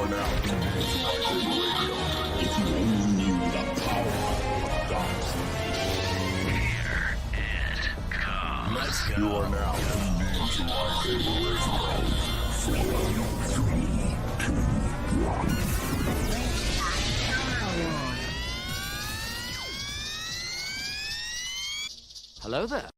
are now tuned into LightSaber Radio. If you only knew the power of dark. Here it comes. Let's go. You are now tuned into LightSaber Radio. 4, 3, 2, 1. Hello there.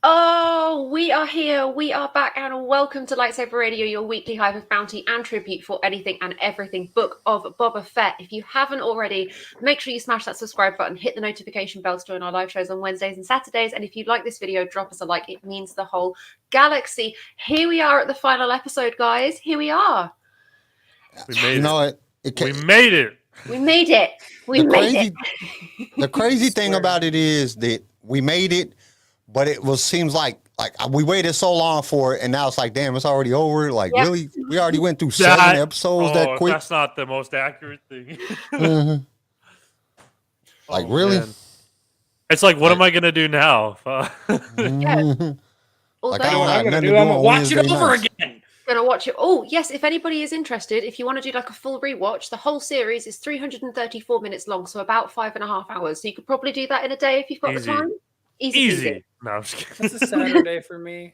Oh, we are here. We are back, and welcome to LightSaber Radio, your weekly hive of bounty and tribute for anything and everything Book of Boba Fett. If you haven't already, make sure you smash that subscribe button, hit the notification bell to join our live shows on Wednesdays and Saturdays. And if you like this video, drop us a like. It means the whole galaxy. Here we are at the final episode, guys. Here we are. We made it. We made it. We made it. We made it. The crazy thing about it is that we made it, but seems like we waited so long for it, and now it's like, damn, it's already over. Like, really? We already went through 7 episodes that quick? That's not the most accurate thing. Mm-hmm. Like, really? Man. It's like, what am I going to do now? Yeah. Like, I don't have I'm nothing to do gonna on watch it Wednesday over nights. again. Gonna watch it. Oh, yes, if anybody is interested, if you want to do like a full rewatch, the whole series is 334 minutes long, so about 5.5 hours. So you could probably do that in a day if you've got Easy. the time. Easy. No, I'm just kidding. It's a Saturday for me.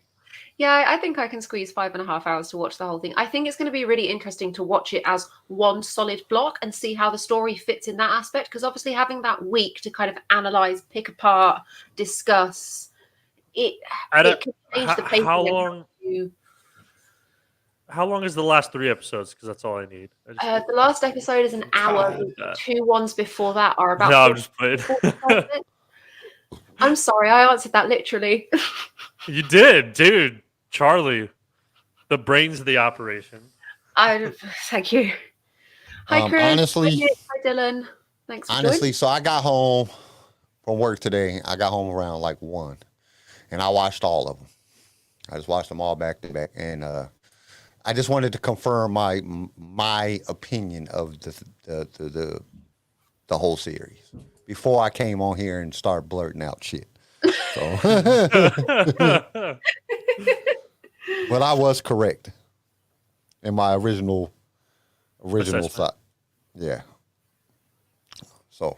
Yeah, I think I can squeeze 5.5 hours to watch the whole thing. I think it's going to be really interesting to watch it as one solid block and see how the story fits in that aspect, because obviously having that week to kind of analyze, pick apart, discuss it can change the pacing. How long is the last 3 episodes? Because that's all I need. The last episode is an hour. The 2 ones before that are about. No, I'm just playing. 45 minutes. I'm sorry, I answered that literally. You did, dude. Charlie, the brains of the operation. Thank you. Hi, Chris. Honestly, hi, Nick. Hi, Dylan. Thanks for joining. so I got home from work today. I got home around like 1, and I watched all of them. I just watched them all back to back, and I just wanted to confirm my opinion of the whole series before I came on here and started blurting out shit. So, but I was correct in my original thought. Yeah. So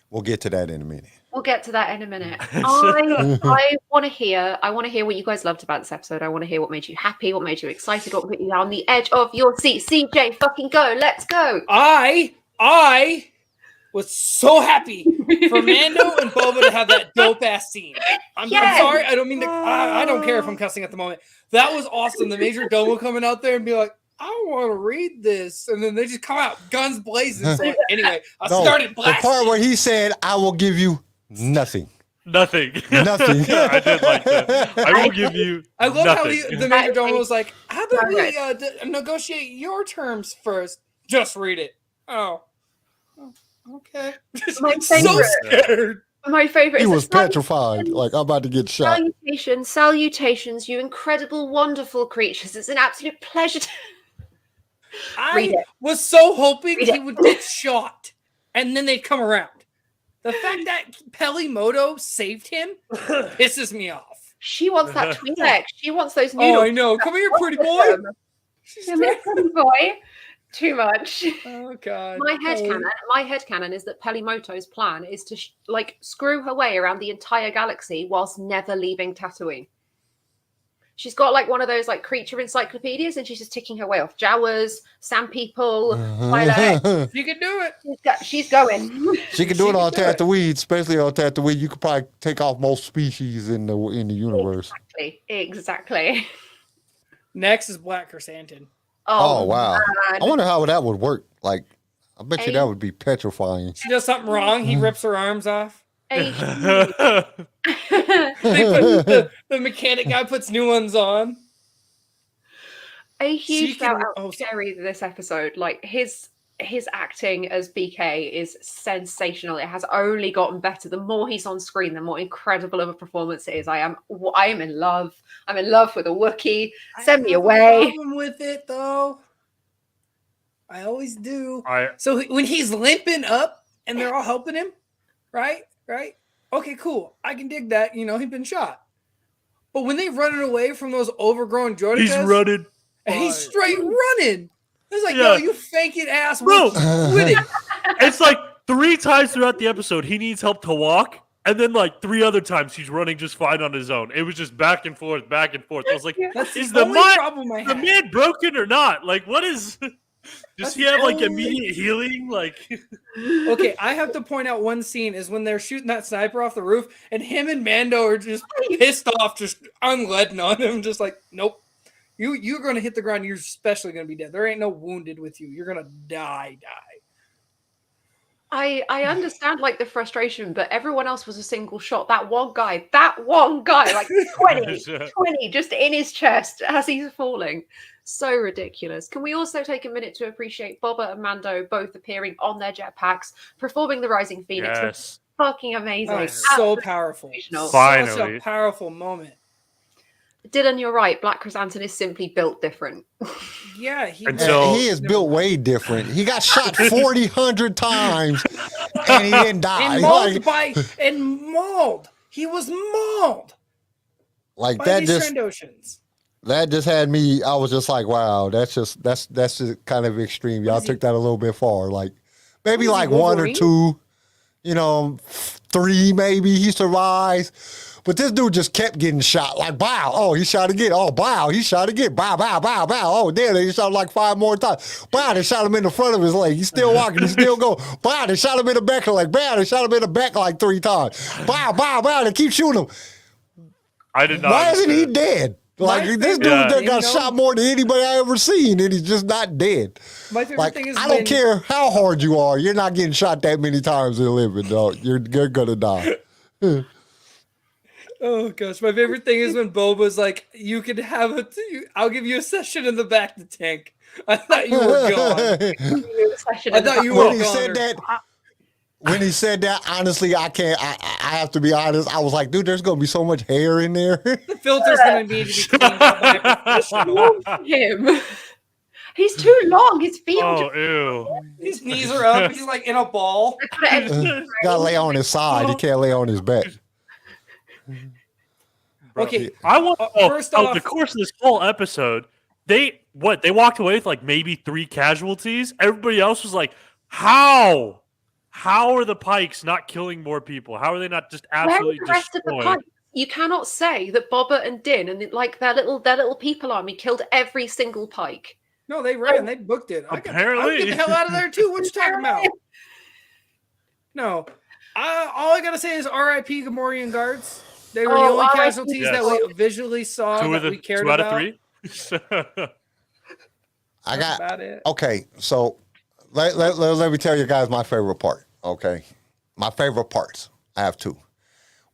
we'll get to that in a minute. We'll get to that in a minute. I want to hear what you guys loved about this episode. I want to hear what made you happy, what made you excited, what put you on the edge of your seat. CJ, fucking go. Let's go. I was so happy for Mando and Boba to have that dope ass scene. I'm sorry, I don't mean to. I don't care if I'm cussing at the moment. That was awesome. The Major Domo coming out there and be like, I want to read this, and then they just come out guns blazing. So anyway, I started blasting. The part where he said, "I will give you nothing." Nothing. Nothing. Yeah, I did like that. I will give you. I love nothing. how the Major Domo was like, "How about we negotiate your terms first? Just read it." Oh, okay. My So scared. My favorite. He is was the petrified, like I'm about to get shot. Salutations, you incredible, wonderful creatures. It's an absolute pleasure to read I it. was so hoping Read he it. would get shot, and then they'd come around. The fact that Pelimoto saved him pisses me off. She wants that Twi'lek. She wants those noodles. Oh, I know. Come here, pretty boy. Come here, pretty boy. Too much. Oh God. My headcanon is that Pelimoto's plan is to screw her way around the entire galaxy whilst never leaving Tatooine. She's got like one of those like creature encyclopedias, and she's just ticking her way off. Jawas, sand people, Twi'lek. You can do it. She's going. She can do it on Tatooine, especially on Tatooine. You could probably take off most species in the universe. Exactly. Next is Black Chrysanthemum. Oh wow! Man. I wonder how that would work. Like, I bet you that would be petrifying. She does something wrong. He rips her arms off. A The mechanic guy puts new ones on. huge shout out to Terry this episode. Like his acting as BK is sensational. It has only gotten better. The more he's on screen, the more incredible of a performance it is. I am in love. I'm in love with a Wookiee. Send me away. I have a problem with it though. I always do. So when he's limping up and they're all helping him, right? Okay, cool. I can dig that. You know, he's been shot. But when they're running away from those overgrown droidekas, he's running. and he's straight running. It's like, Yeah. yo, you faking ass. Bro. Winning. It's like 3 times throughout the episode he needs help to walk, and then like 3 other times he's running just fine on his own. It was just back and forth, back and forth. I was like, That's is the the only mind, problem I the have. man broken or not? Like, what is? Does That's he have like only- immediate healing? Like, Okay, I have to point out one scene is when they're shooting that sniper off the roof, and him and Mando are just pissed off, just unleading on him, just like, nope. You're gonna hit the ground, you're especially gonna be dead. There ain't no wounded with you. You're gonna die. I understand like the frustration, but everyone else was a single shot. That one guy, like 20 just in his chest as he's falling. So ridiculous. Can we also take a minute to appreciate Boba and Mando both appearing on their jetpacks, performing the Rising Phoenix? yes, Fucking amazing. Oh, it's so powerful. Emotional. Such Finally. a powerful moment. Dylan, you're right. Black Chrysanthemum is simply built different. Yeah, he Until- He is built way different. He got shot 400 times and he didn't die. and mauled. He was mauled Like by that these just Trandoshans. that just had me. I was just like, wow, that's just kind of extreme. Y'all What is took that a little bit far. Like maybe What is like he, 1 or Wolverine? 2, 3 maybe he survives. But this dude just kept getting shot. Like, bow. Oh, he shot again. Oh, bow. He shot again. Bow, bow, bow, bow. Oh, damn. They shot him like 5 more times. Bow. They shot him in the front of his leg. He's still walking. He's still going. Bow. They shot him in the back. Like, bow. They shot him in the back like 3 times. Bow, bow, bow. They keep shooting him. I did not. Why isn't he understand. dead? Like, My this dude favorite that thing, got though- shot more than anybody I ever seen, and he's just not dead. My favorite Like, thing is I when, don't care how hard you are. You're not getting shot that many times and living, dog. You're gonna die. Oh gosh, my favorite thing is when Boba's like, "You can have I'll give you a session in the back of the tank." I thought you were gone. I thought you were When he gone. said that, when he said that, honestly, I can't. I have to be honest. I was like, dude, there's gonna be so much hair in there. The filter's gonna need to be cleaned out by a professional. Him. He's too long. His feet are Oh, ew. His knees are up. He's like in a ball. just Gotta lay on his side. He can't lay on his back. Okay, I want. first Oh, off- the course of this whole episode, they walked away with like maybe 3 casualties. Everybody else was like, "How? How are the Pikes not killing more people? How are they not just Where are absolutely the rest of the destroying?" Pikes? You cannot say that Boba and Din and like their little people army killed every single Pike. no, they ran. They booked it. I would Apparently. get the hell out of there too. What you talking about? No, all I gotta say is R.I.P. Gamorrean guards. They were the Oh, only R.I.P. casualties that we Yes. visually saw 2 that of the we cared 2 out about. of 3. I That's got. about it. Okay, so let me tell you guys my favorite part. Okay, my favorite parts. I have 2.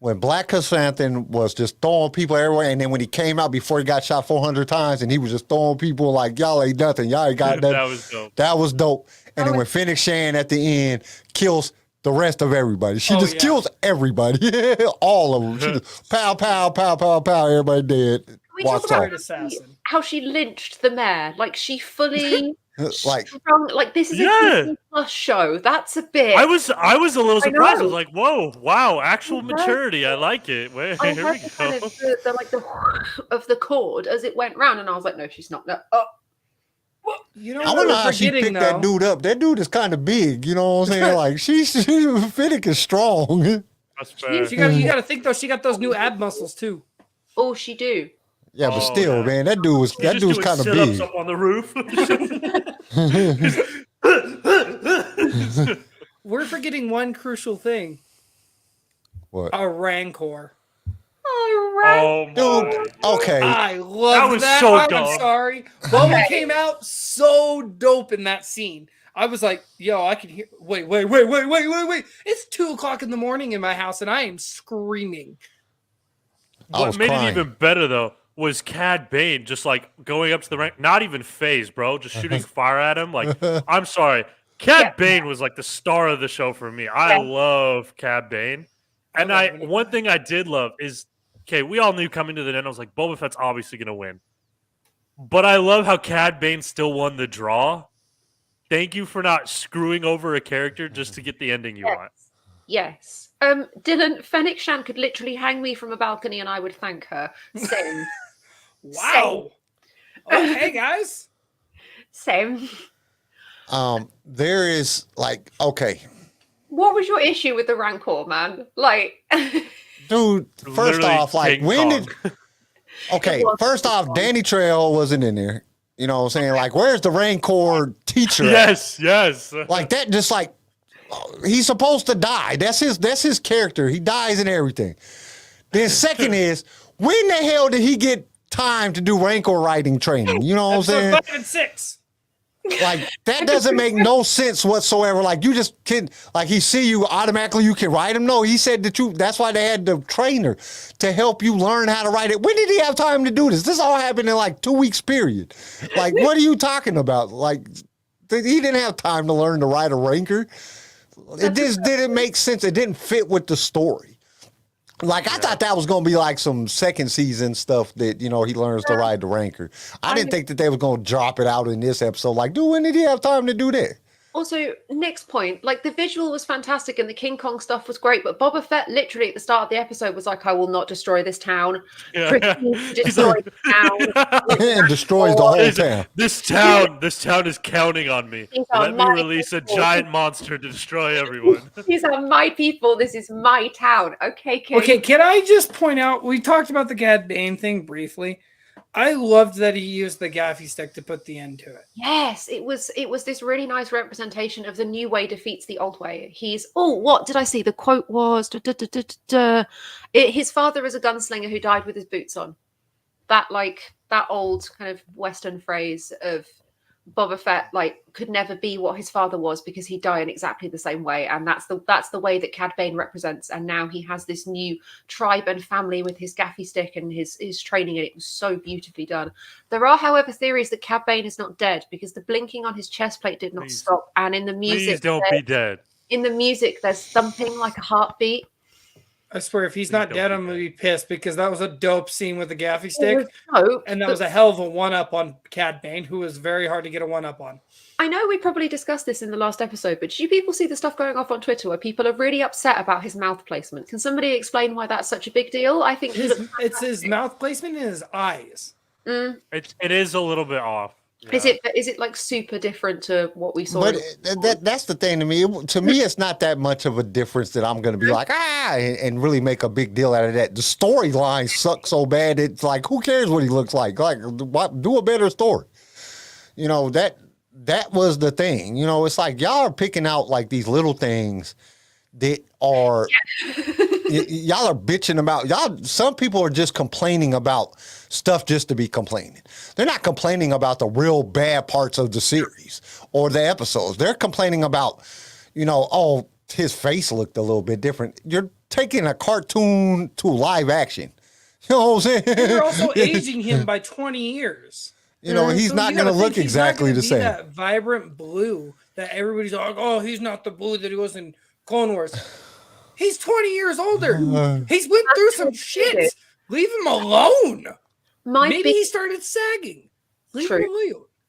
When Black Chrysanthemum was just throwing people everywhere, and then when he came out before he got shot 400 times, and he was just throwing people like, y'all ain't nothing, y'all ain't got nothing. That was dope. That was dope. And then when Fennec Shan at the end kills the rest of everybody, she just kills everybody, all of them. She just pow, pow, pow, pow, pow, everybody dead. Can we Walks talk about off. Pirate assassin. how she lynched the mayor? Like she fully Like, strung, like this is Yeah. a Disney Plus show. That's a bit. I was a little I surprised. I know. was like, "Whoa, wow, actual Exactly. maturity. I like it." Wait, I here heard we the go. kind of the like the of the cord as it went round, and I was like, no, she's not. No. Oh, You know I what wonder we're how she forgetting picked though? that dude up. That dude is kind of big, you know what I'm saying? Like, she's Fennec is strong. That's fair. You got to think though. She got those new ab muscles too. oh, she do. Yeah, but Oh, still, yeah. man, that dude was He's just doing kind of sit-ups big. up on the roof. We're forgetting one crucial thing: What? a Rancor. Oh, right. Oh my. Dude, okay. I love was that. so I'm dumb. sorry. Boba came out so dope in that scene. I was like, yo, I can hear. Wait. It's 2:00 in the morning in my house, and I am screaming. I What was made crying. it even better though was Cad Bane just like going up to the rank, not even phased, bro, just shooting fire at him. Like, I'm sorry, Cad Bane was like the star of the show for me. I love Cad Bane, and one thing I did love is, okay, we all knew coming to the end, I was like, Boba Fett's obviously gonna win, but I love how Cad Bane still won the draw. Thank you for not screwing over a character just to get the ending you want. Yes. Dylan, Fennec Shan could literally hang me from a balcony, and I would thank her. Same. Wow. Okay, guys. Same. There is like, okay, What was your issue with the Rancor, man? Like, dude. First Literally off, like, King when Kong. did? Okay, It was first King off, Kong. Danny Trejo wasn't in there. You know what I'm saying? Like, where's the Rancor teacher? At? Yes. Like that, just like he's supposed to die. That's his character. He dies and everything. Then second is, when the hell did he get time to do Rancor writing training? You know what I'm Episode saying? 5 and 6. Like that doesn't make no sense whatsoever. Like you just can, like he see you automatically, you can write him. No, he said that that's why they had the trainer to help you learn how to write it. When did he have time to do this? This all happened in like 2 weeks period. Like, what are you talking about? Like, he didn't have time to learn to write a Rancor. It just didn't make sense. It didn't fit with the story. Like, I thought that was going to be like some second season stuff that, you know, he learns to ride the Rancor. I didn't think that they was going to drop it out in this episode. Like, dude, when did he have time to do that? Also, Nick's point, like the visual was fantastic and the King Kong stuff was great, but Boba Fett literally at the start of the episode was like, I will not destroy this town. Yeah. Refuse to destroy the town. And destroys the whole town. This town is counting on me. These are Let me my release a people. giant monster to destroy everyone. These are my people. This is my town. Okay, King. Okay, can I just point out, we talked about the Cad Bane thing briefly. I loved that he used the gaffy stick to put the end to it. Yes, it was this really nice representation of the new way defeats the old way. What did I see? The quote was, his father is a gunslinger who died with his boots on. That old kind of Western phrase of Boba Fett could never be what his father was because he'd die in exactly the same way, and that's the way that Cad Bane represents. And now he has this new tribe and family with his gaffy stick and his training, and it was so beautifully done. There are, however, theories that Cad Bane is not dead because the blinking on his chest plate did not stop, and in the music, Please don't be dead. in the music, there's thumping like a heartbeat. I swear, if he's not dead, I'm going to be pissed because that was a dope scene with the gaffy stick. And that was a hell of a one-up on Cad Bane, who was very hard to get a one-up on. I know we probably discussed this in the last episode, but did you people see the stuff going off on Twitter where people are really upset about his mouth placement? Can somebody explain why that's such a big deal? I think It's his mouth placement and his eyes. It is a little bit off. Yeah. Is it like super different to what we saw? But that's the thing to me. To me, it's not that much of a difference that I'm going to be like, and really make a big deal out of that. The storyline sucks so bad. It's like, who cares what he looks like? Like, do a better story. You know, that was the thing. You know, it's like y'all are picking out like these little things that are y'all are bitching about. Some people are just complaining about stuff just to be complaining. They're not complaining about the real bad parts of the series or the episodes. They're complaining about, you know, oh, his face looked a little bit different. You're taking a cartoon to live action. You know what I'm saying? And you're also aging him by 20 years. You know, he's not going to look exactly the same. That vibrant blue that everybody's like, oh, he's not the blue that he was in Clone Wars. He's 20 years older. He's went through some shit. Leave him alone. Maybe he started sagging. Leave him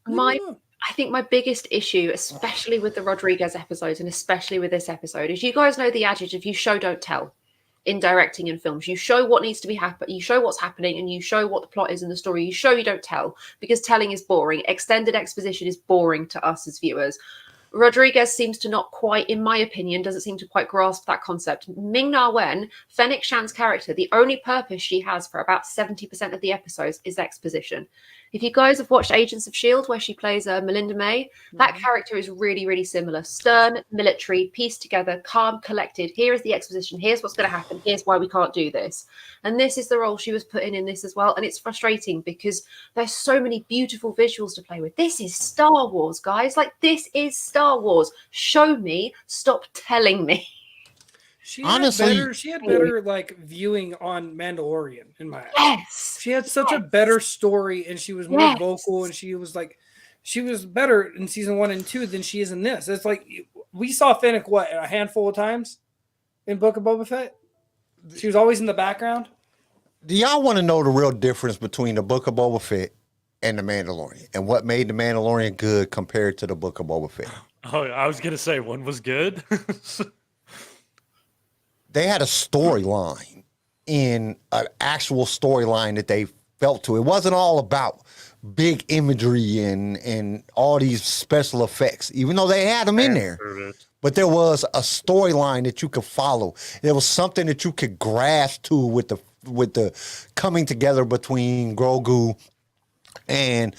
alone. I think my biggest issue, especially with the Rodriguez episodes and especially with this episode, is you guys know the adage of you show, don't tell in directing in films. You show what needs to be happen. You show what's happening and you show what the plot is in the story. You show, you don't tell, because telling is boring. Extended exposition is boring to us as viewers. Rodriguez seems to not quite, in my opinion, doesn't seem to quite grasp that concept. Ming-Na Wen, Fennec Shan's character, the only purpose she has for about 70% of the episodes is exposition. If you guys have watched Agents of S.H.I.E.L.D., where she plays Melinda May, that character is really, really similar. Stern, military, pieced together, calm, collected. Here is the exposition. Here's what's going to happen. Here's why we can't do this. And this is the role she was put in this as well. And it's frustrating because there's so many beautiful visuals to play with. This is Star Wars, guys. Like, this is Star Wars. Show me. Stop telling me. She had better like viewing on Mandalorian in my eyes. Yes. She had such a better story and she was more vocal and she was better in season 1 and 2 than she is in this. It's like we saw Fennec a handful of times in Book of Boba Fett. She was always in the background. Do y'all want to know the real difference between the Book of Boba Fett and the Mandalorian, and what made the Mandalorian good compared to the Book of Boba Fett? Oh, I was gonna say one was good. They had a storyline in an actual storyline that they felt to it. It wasn't all about big imagery and all these special effects, even though they had them in there. But there was a storyline that you could follow. There was something that you could grasp to with the coming together between Grogu and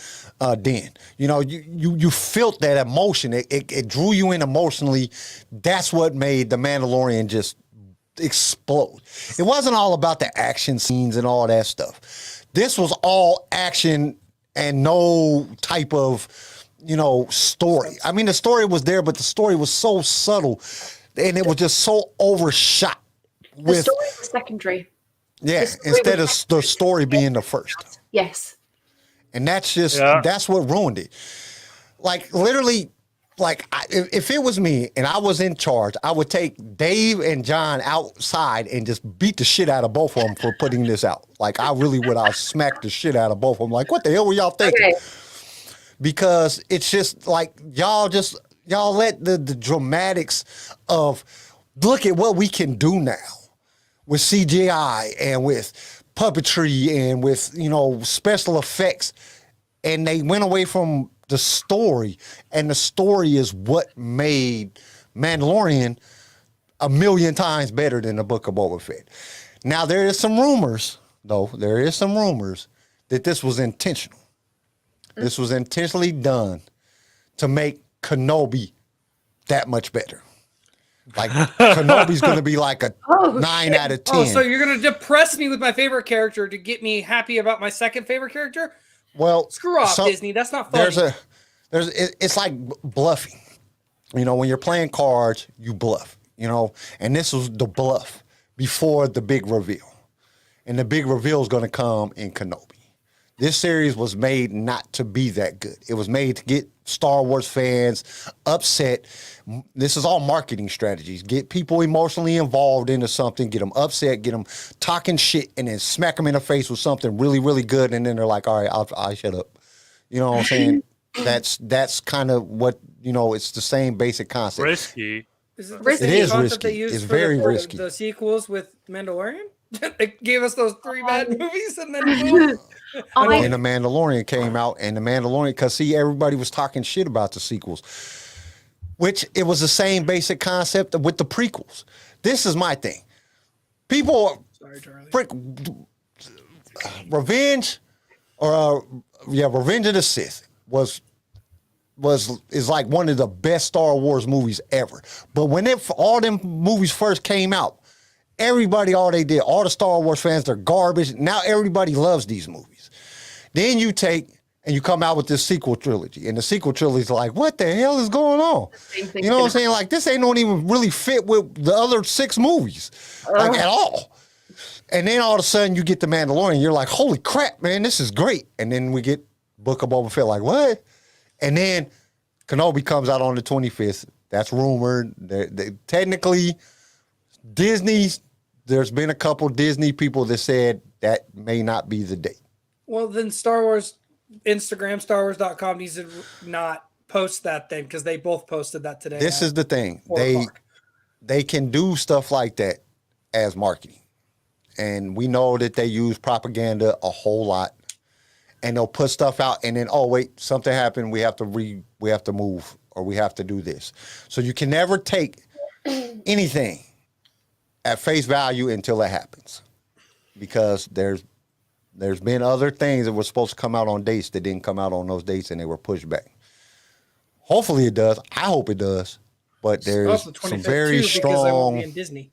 Din. You know, you felt that emotion. It drew you in emotionally. That's what made The Mandalorian just explode. It wasn't all about the action scenes and all that stuff. This was all action and no type of, you know, story. I mean, the story was there, but the story was so subtle and it was just so overshot. The story was secondary. Yeah, instead of the story being the first. Yes. And that's just, that's what ruined it. Like, literally, like, if it was me and I was in charge, I would take Dave and John outside and just beat the shit out of both of them for putting this out. Like, I really would. I'll smack the shit out of both of them. Like, what the hell were y'all thinking? Okay. Because it's just like, y'all let the dramatics of, look at what we can do now with CGI and with puppetry and with, you know, special effects. And they went away from the story, and the story is what made Mandalorian a million times better than the Book of Boba Fett. Now, there is some rumors, though. There is some rumors that this was intentional. This was intentionally done to make Kenobi that much better. Like, Kenobi's going to be like a 9 out of 10. Oh, so you're going to depress me with my favorite character to get me happy about my second favorite character? Well, screw off, Disney. That's not funny. It's like bluffing. You know, when you're playing cards, you bluff, you know, and this was the bluff before the big reveal. And the big reveal is going to come in Kenobi. This series was made not to be that good. It was made to get Star Wars fans upset. This is all marketing strategies. Get people emotionally involved into something, get them upset, get them talking shit, and then smack them in the face with something really, really good. And then they're like, all right, I'll shut up. You know what I'm saying? That's kind of what, you know, it's the same basic concept. Risky. Is it risky. It is risky. It's very risky. The sequels with Mandalorian? They gave us those 3 bad movies and then boom. And The Mandalorian came out, and The Mandalorian, because see, everybody was talking shit about the sequels, which it was the same basic concept with the prequels. This is my thing. People, Revenge of the Sith is like one of the best Star Wars movies ever. But when all them movies first came out, everybody, all the Star Wars fans, they're garbage. Now everybody loves these movies. Then you take and you come out with this sequel trilogy, and the sequel trilogy is like, what the hell is going on? You know what I'm saying? Like, this don't even really fit with the other 6 movies, like, at all. And then all of a sudden you get The Mandalorian, you're like, holy crap, man, this is great. And then we get Book of Boba Fett, like, what? And then Kenobi comes out on the 25th. That's rumored. Technically, Disney's, there's been a couple Disney people that said that may not be the date. Well, then Star Wars Instagram, StarWars.com needs to not post that then, because they both posted that today. This is the thing. They can do stuff like that as marketing. And we know that they use propaganda a whole lot. And they'll put stuff out and then, oh, wait, something happened. We have to move, or we have to do this. So you can never take anything at face value until it happens, because there's been other things that were supposed to come out on dates that didn't come out on those dates, and they were pushed back. Hopefully it does. I hope it does. But there's some very strong. Disney.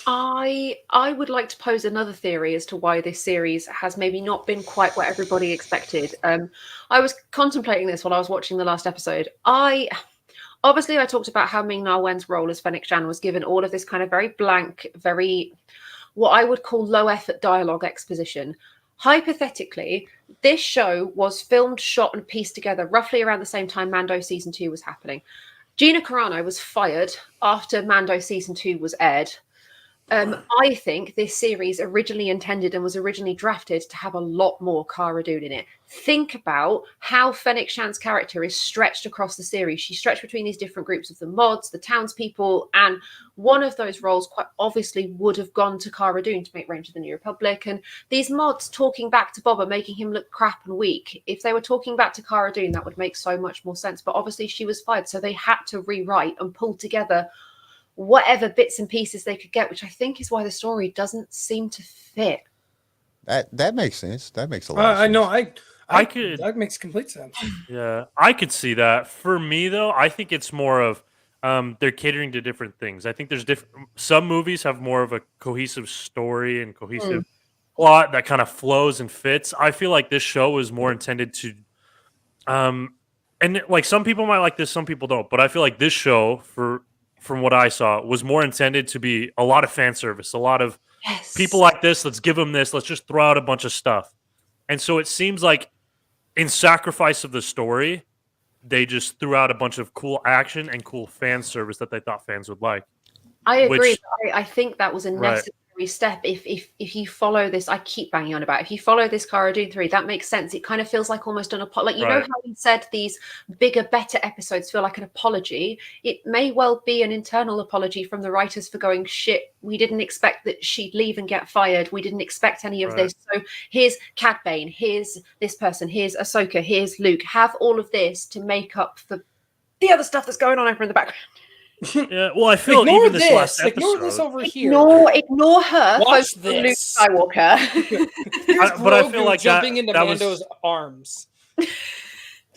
I would like to pose another theory as to why this series has maybe not been quite what everybody expected. I was contemplating this while I was watching the last episode. Obviously, I talked about how Ming-Na Wen's role as Fennec Shan was given all of this kind of very blank, very, what I would call low-effort dialogue exposition. Hypothetically, this show was filmed, shot, and pieced together roughly around the same time Mando Season 2 was happening. Gina Carano was fired after Mando Season 2 was aired. I think this series originally intended and was originally drafted to have a lot more Cara Dune in it. Think about how Fennec Shan's character is stretched across the series. She's stretched between these different groups of the mods, the townspeople, and one of those roles quite obviously would have gone to Cara Dune to make Rangers of the New Republic. And these mods talking back to Boba, making him look crap and weak. If they were talking back to Cara Dune, that would make so much more sense. But obviously she was fired, so they had to rewrite and pull together whatever bits and pieces they could get, which I think is why the story doesn't seem to fit. That makes sense. That makes a lot of sense. I know. I could. That makes complete sense. Yeah, I could see that. For me, though, I think it's more of they're catering to different things. I think there's some movies have more of a cohesive story and cohesive plot that kind of flows and fits. I feel like this show is more intended to, and like some people might like this, some people don't. But I feel like this show, from what I saw, was more intended to be a lot of fan service, a lot of people like this. Let's give them this. Let's just throw out a bunch of stuff. And so it seems like in sacrifice of the story, they just threw out a bunch of cool action and cool fan service that they thought fans would like. I agree. I think that was a necessary step. If you follow this, I keep banging on about, if you follow this Cara Dune 3, that makes sense. It kind of feels like almost an apology. Like, you know how we said these bigger, better episodes feel like an apology? It may well be an internal apology from the writers for going, shit, we didn't expect that she'd leave and get fired. We didn't expect any of this. So here's Cad Bane, here's this person, here's Ahsoka, here's Luke. Have all of this to make up for the other stuff that's going on over in the background. Yeah, well, I feel Ignore even this last episode. Ignore this over here. Ignore her. Watch Luke this. Skywalker. But I feel like jumping into that Mando's arms.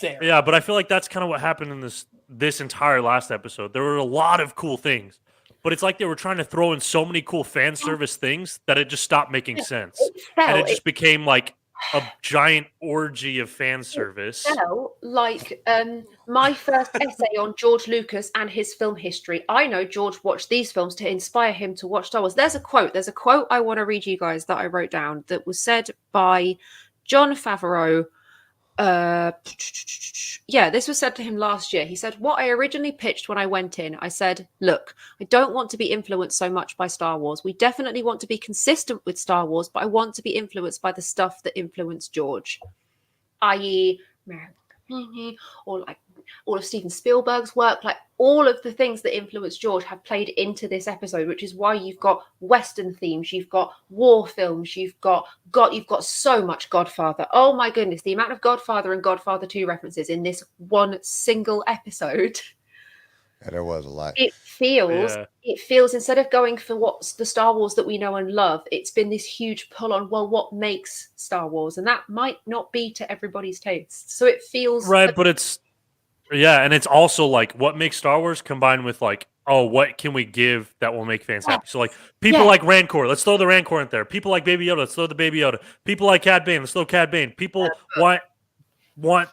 There. Yeah, but I feel like that's kind of what happened in this entire last episode. There were a lot of cool things, but it's like they were trying to throw in so many cool fan service things that it just stopped making sense, and it just became like a giant orgy of fan service. Felt like my first essay on George Lucas and his film history. I know George watched these films to inspire him to watch Star Wars. There's a quote I want to read you guys that I wrote down that was said by Jon Favreau. This was said to him last year. He said, what I originally pitched when I went in, I said, look, I don't want to be influenced so much by Star Wars. We definitely want to be consistent with Star Wars, but I want to be influenced by the stuff that influenced George, i.e. or like all of Steven Spielberg's work, like all of the things that influenced George have played into this episode, which is why you've got Western themes, you've got war films, you've got so much Godfather. Oh my goodness, the amount of Godfather and Godfather 2 references in this one single episode. Yeah, there was a lot. It feels instead of going for what's the Star Wars that we know and love, it's been this huge pull on, well, what makes Star Wars? And that might not be to everybody's taste. So it feels but it's and it's also like what makes Star Wars combined with like, oh, what can we give that will make fans happy? So like people like Rancor, let's throw the Rancor in there. People like Baby Yoda, let's throw the Baby Yoda. People like Cad Bane, let's throw Cad Bane. People want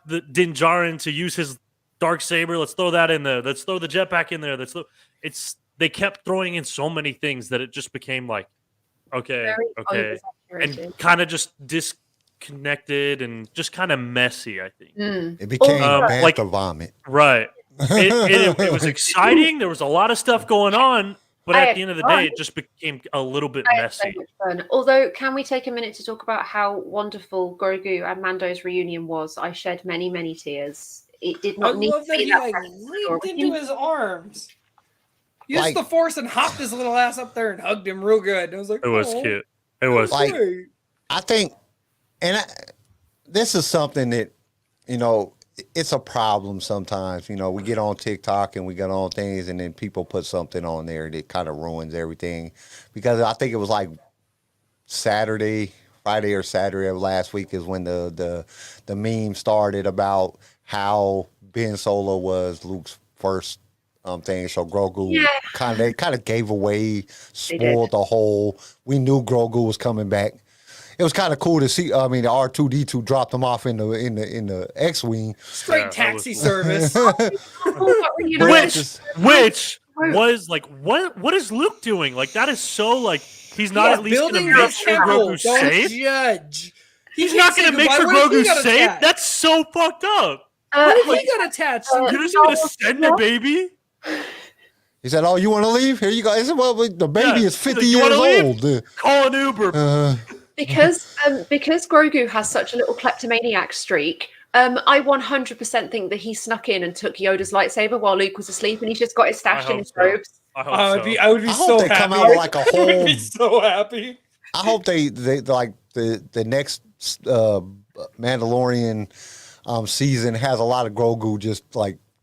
the Din Djarin to use his dark saber, let's throw that in there. Let's throw the jetpack in there. They kept throwing in so many things that it just became like, okay, and kind of just disconnected and just kind of messy, I think. It became like a vomit. Right. It was exciting. There was a lot of stuff going on, but at the end of the day, it just became a little bit messy. So much fun. Although, can we take a minute to talk about how wonderful Grogu and Mando's reunion was? I shed many, many tears. It did not need to be that. He leaped into his arms, used the Force, and hopped his little ass up there and hugged him real good. I was like, it was cute. It was like, I think, this is something that, it's a problem sometimes. We get on TikTok and we get on things, and then people put something on there that kind of ruins everything. Because I think it was like Friday or Saturday of last week is when the meme started about how Ben Solo was Luke's first thing. So Grogu kind of gave away, spoiled the whole. We knew Grogu was coming back. It was kind of cool to see. I mean, the R2D2 dropped them off in the X-wing. Straight taxi service. which was like, what is Luke doing? Like, that is so like he's not at least going to make sure Grogu's safe. Judge. He's not going to make sure Grogu's safe. That's so fucked up. What if he got attached? You're just going to send the baby? He said, "Oh, you want to leave? Here you go." I said, "Well, the baby is 50 You years wanna old." Call an Uber. Because Grogu has such a little kleptomaniac streak. I 100% think that he snuck in and took Yoda's lightsaber while Luke was asleep, and he's just got it stashed in his robes. I would be I so hope they happy. come out with like a I would whole. be so happy. I hope they like the next Mandalorian season has a lot of Grogu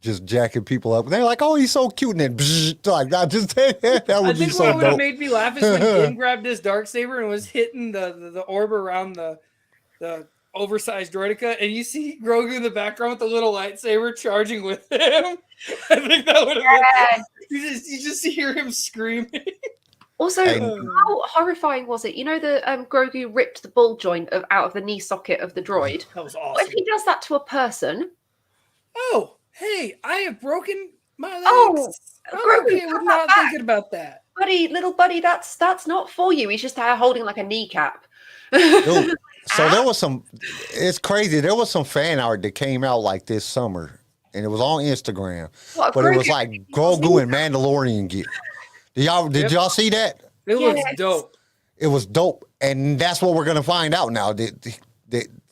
just jacking people up. They're like, "Oh, he's so cute," and then like that that would I be think so what would have dope. made me laugh is when Din grabbed his darksaber and was hitting the orb around the oversized droideka, and you see Grogu in the background with the little lightsaber charging with him. I think that would have been. You just hear him screaming. Also, how horrifying was it? You know, the Grogu ripped the ball joint out of the knee socket of the droid. That was What if awesome. he does that to a person? Oh, hey, I have broken my legs. Oh, I'm Grogu, okay come with not back. thinking about that. Little buddy, that's not for you. He's just holding like a kneecap. Dude, so there was some. It's crazy. There was some fan art that came out like this summer, and it was on Instagram. What, But it was Grogu? like Grogu and Mandalorian gear. Did y'all see that? It looks Yes. dope. It was dope, and that's what we're gonna find out now.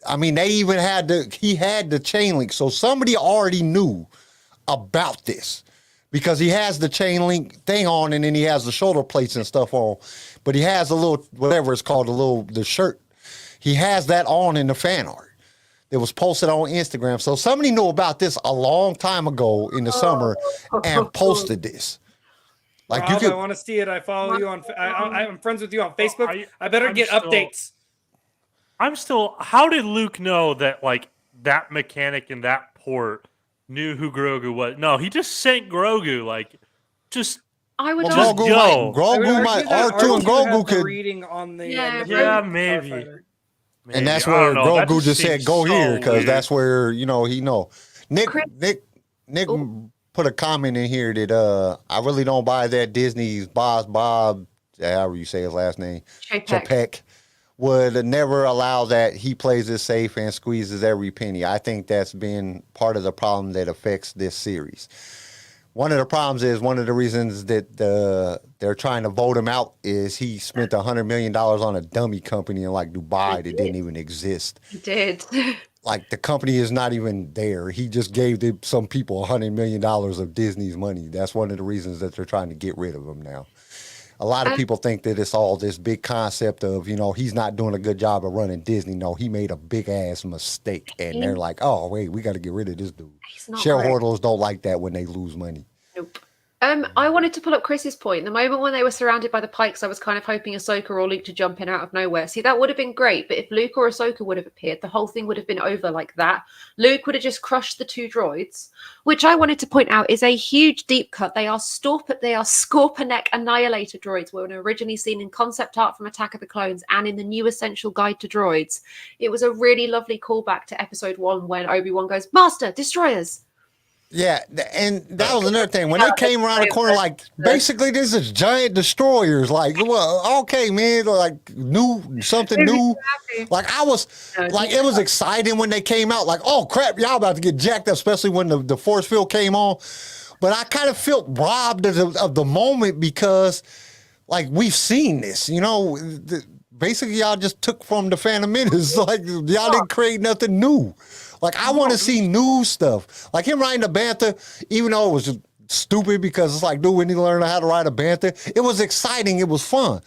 I mean, they even had he had the chain link, so somebody already knew about this because he has the chain link thing on, and then he has the shoulder plates and stuff on. But he has a little whatever it's called, the shirt. He has that on in the fan art. It was posted on Instagram, so somebody knew about this a long time ago in the summer and posted this. Like Rob, you could. I want to see it. I follow you on. I'm friends with you on Facebook. I better I'm get still- updates. I'm still. How did Luke know that like that mechanic in that port knew who Grogu was? No, he just sent Grogu. Like, just I would Well, argue- just go. Grogu might R2 and Grogu the could. reading on the Yeah, Yeah, the maybe. Starfighter. And that's I don't where know. That Grogu just said, seems "Go so here," because weird. that's where he know. Nick Oh. put a comment in here that I really don't buy that Disney's Bob, however you say his last name, Chapek, would never allow that. He plays it safe and squeezes every penny. I think that's been part of the problem that affects this series. One of the problems is one of the reasons that they're trying to vote him out is he spent $100 million on a dummy company in like Dubai that didn't even exist. He did. Like the company is not even there. He just gave some people $100 million of Disney's money. That's one of the reasons that they're trying to get rid of him now. A lot of people think that it's all this big concept of, he's not doing a good job of running Disney. No, he made a big ass mistake. And they're like, oh, wait, we got to get rid of this dude. He's not Shareholders don't like that when they lose money. Nope. I wanted to pull up Chris's point. The moment when they were surrounded by the Pikes, I was kind of hoping Ahsoka or Luke to jump in out of nowhere. See, that would have been great, but if Luke or Ahsoka would have appeared, the whole thing would have been over like that. Luke would have just crushed the two droids, which I wanted to point out is a huge deep cut. They are Scorpion-neck Annihilator droids, were originally seen in concept art from Attack of the Clones and in the new Essential Guide to Droids. It was a really lovely callback to Episode 1 when Obi-Wan goes, "Master, destroyers!" Yeah, and that was another thing. When they came around the corner, like, basically this is giant destroyers. Like, well, okay, man, like, something new. Like, it was exciting when they came out. Like, oh, crap, y'all about to get jacked up, especially when the force field came on. But I kind of felt robbed of the moment because, like, we've seen this, basically y'all just took from the Phantom Menace. Like, y'all didn't create nothing new. Like, I want to see new stuff. Like him riding a Bantha, even though it was just stupid because it's like, dude, we need to learn how to ride a Bantha. It was exciting. It was fun.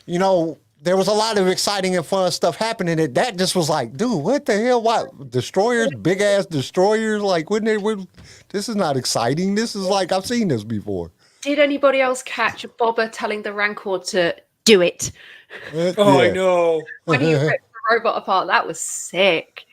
There was a lot of exciting and fun stuff happening. That just was like, dude, what the hell? What? Destroyers? Big ass destroyers? Like, this is not exciting. This is like, I've seen this before. Did anybody else catch Boba telling the Rancor to do it? Oh, yeah. I know. When he ripped the robot apart, that was sick.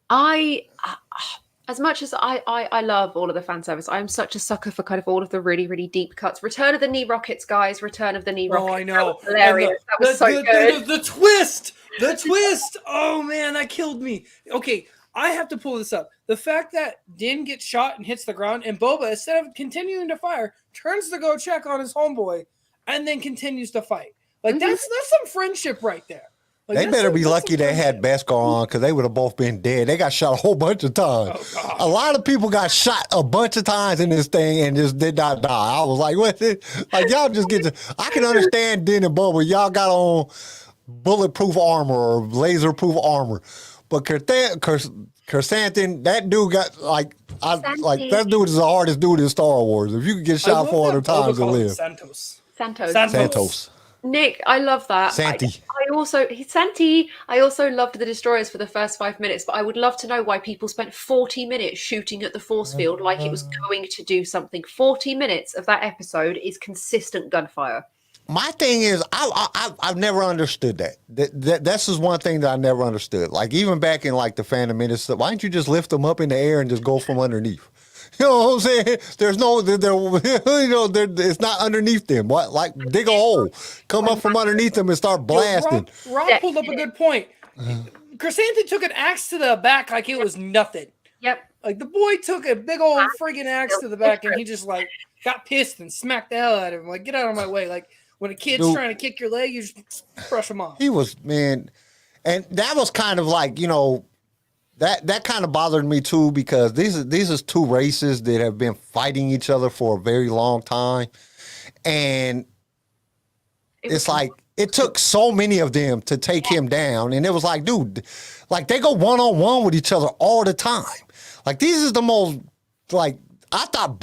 As much as I love all of the fan service, I'm such a sucker for kind of all of the really, really deep cuts. Return of the Knee Rockets, guys. Return of the Knee Rockets. Oh, I know. That was hilarious. That was so good. The twist. The twist. Oh, man, that killed me. Okay, I have to pull this up. The fact that Din gets shot and hits the ground, and Boba, instead of continuing to fire, turns to go check on his homeboy, and then continues to fight. Like, that's some friendship right there. Like, They that's better some- be that's lucky some they good had shit. Beskar on because they would have both been dead. They got shot a whole bunch of times. Oh, God. A lot of people got shot a bunch of times in this thing and just did not die. I was like, what? Like, y'all just get to. I can understand Den and Bubba. Y'all got on bulletproof armor or laser-proof armor. But Chrysanthemum, that dude got, like that dude is the hardest dude in Star Wars. If you could get I shot love 400 that Boba times and calls him live. Santos. Santos. Santos. Nick, I love that. Santi. I also Santi. I also loved the destroyers for the first 5 minutes, but I would love to know why people spent 40 minutes shooting at the force field like it was going to do something. 40 minutes of that episode is consistent gunfire. My thing is, I've never understood that. That's just one thing that I never understood. Like, even back in like the Phantom Menace, why didn't you just lift them up in the air and just go from underneath? You know what I'm saying? There's no, it's not underneath them. What? Like, dig a hole, come up from underneath them and start blasting. Rob pulled up a good point. Chrysanthemum took an axe to the back like it was nothing. Yep. Like, the boy took a big old friggin' axe to the back and he just like got pissed and smacked the hell out of him. Like, get out of my way. Like, when a kid's trying to kick your leg, you just brush him off. He was, man, and that was kind of like, that kind of bothered me too, because these are two races that have been fighting each other for a very long time, and it's like it took so many of them to take him down, and it was like, dude, like they go one-on-one with each other all the time. Like, these is the most, like, I thought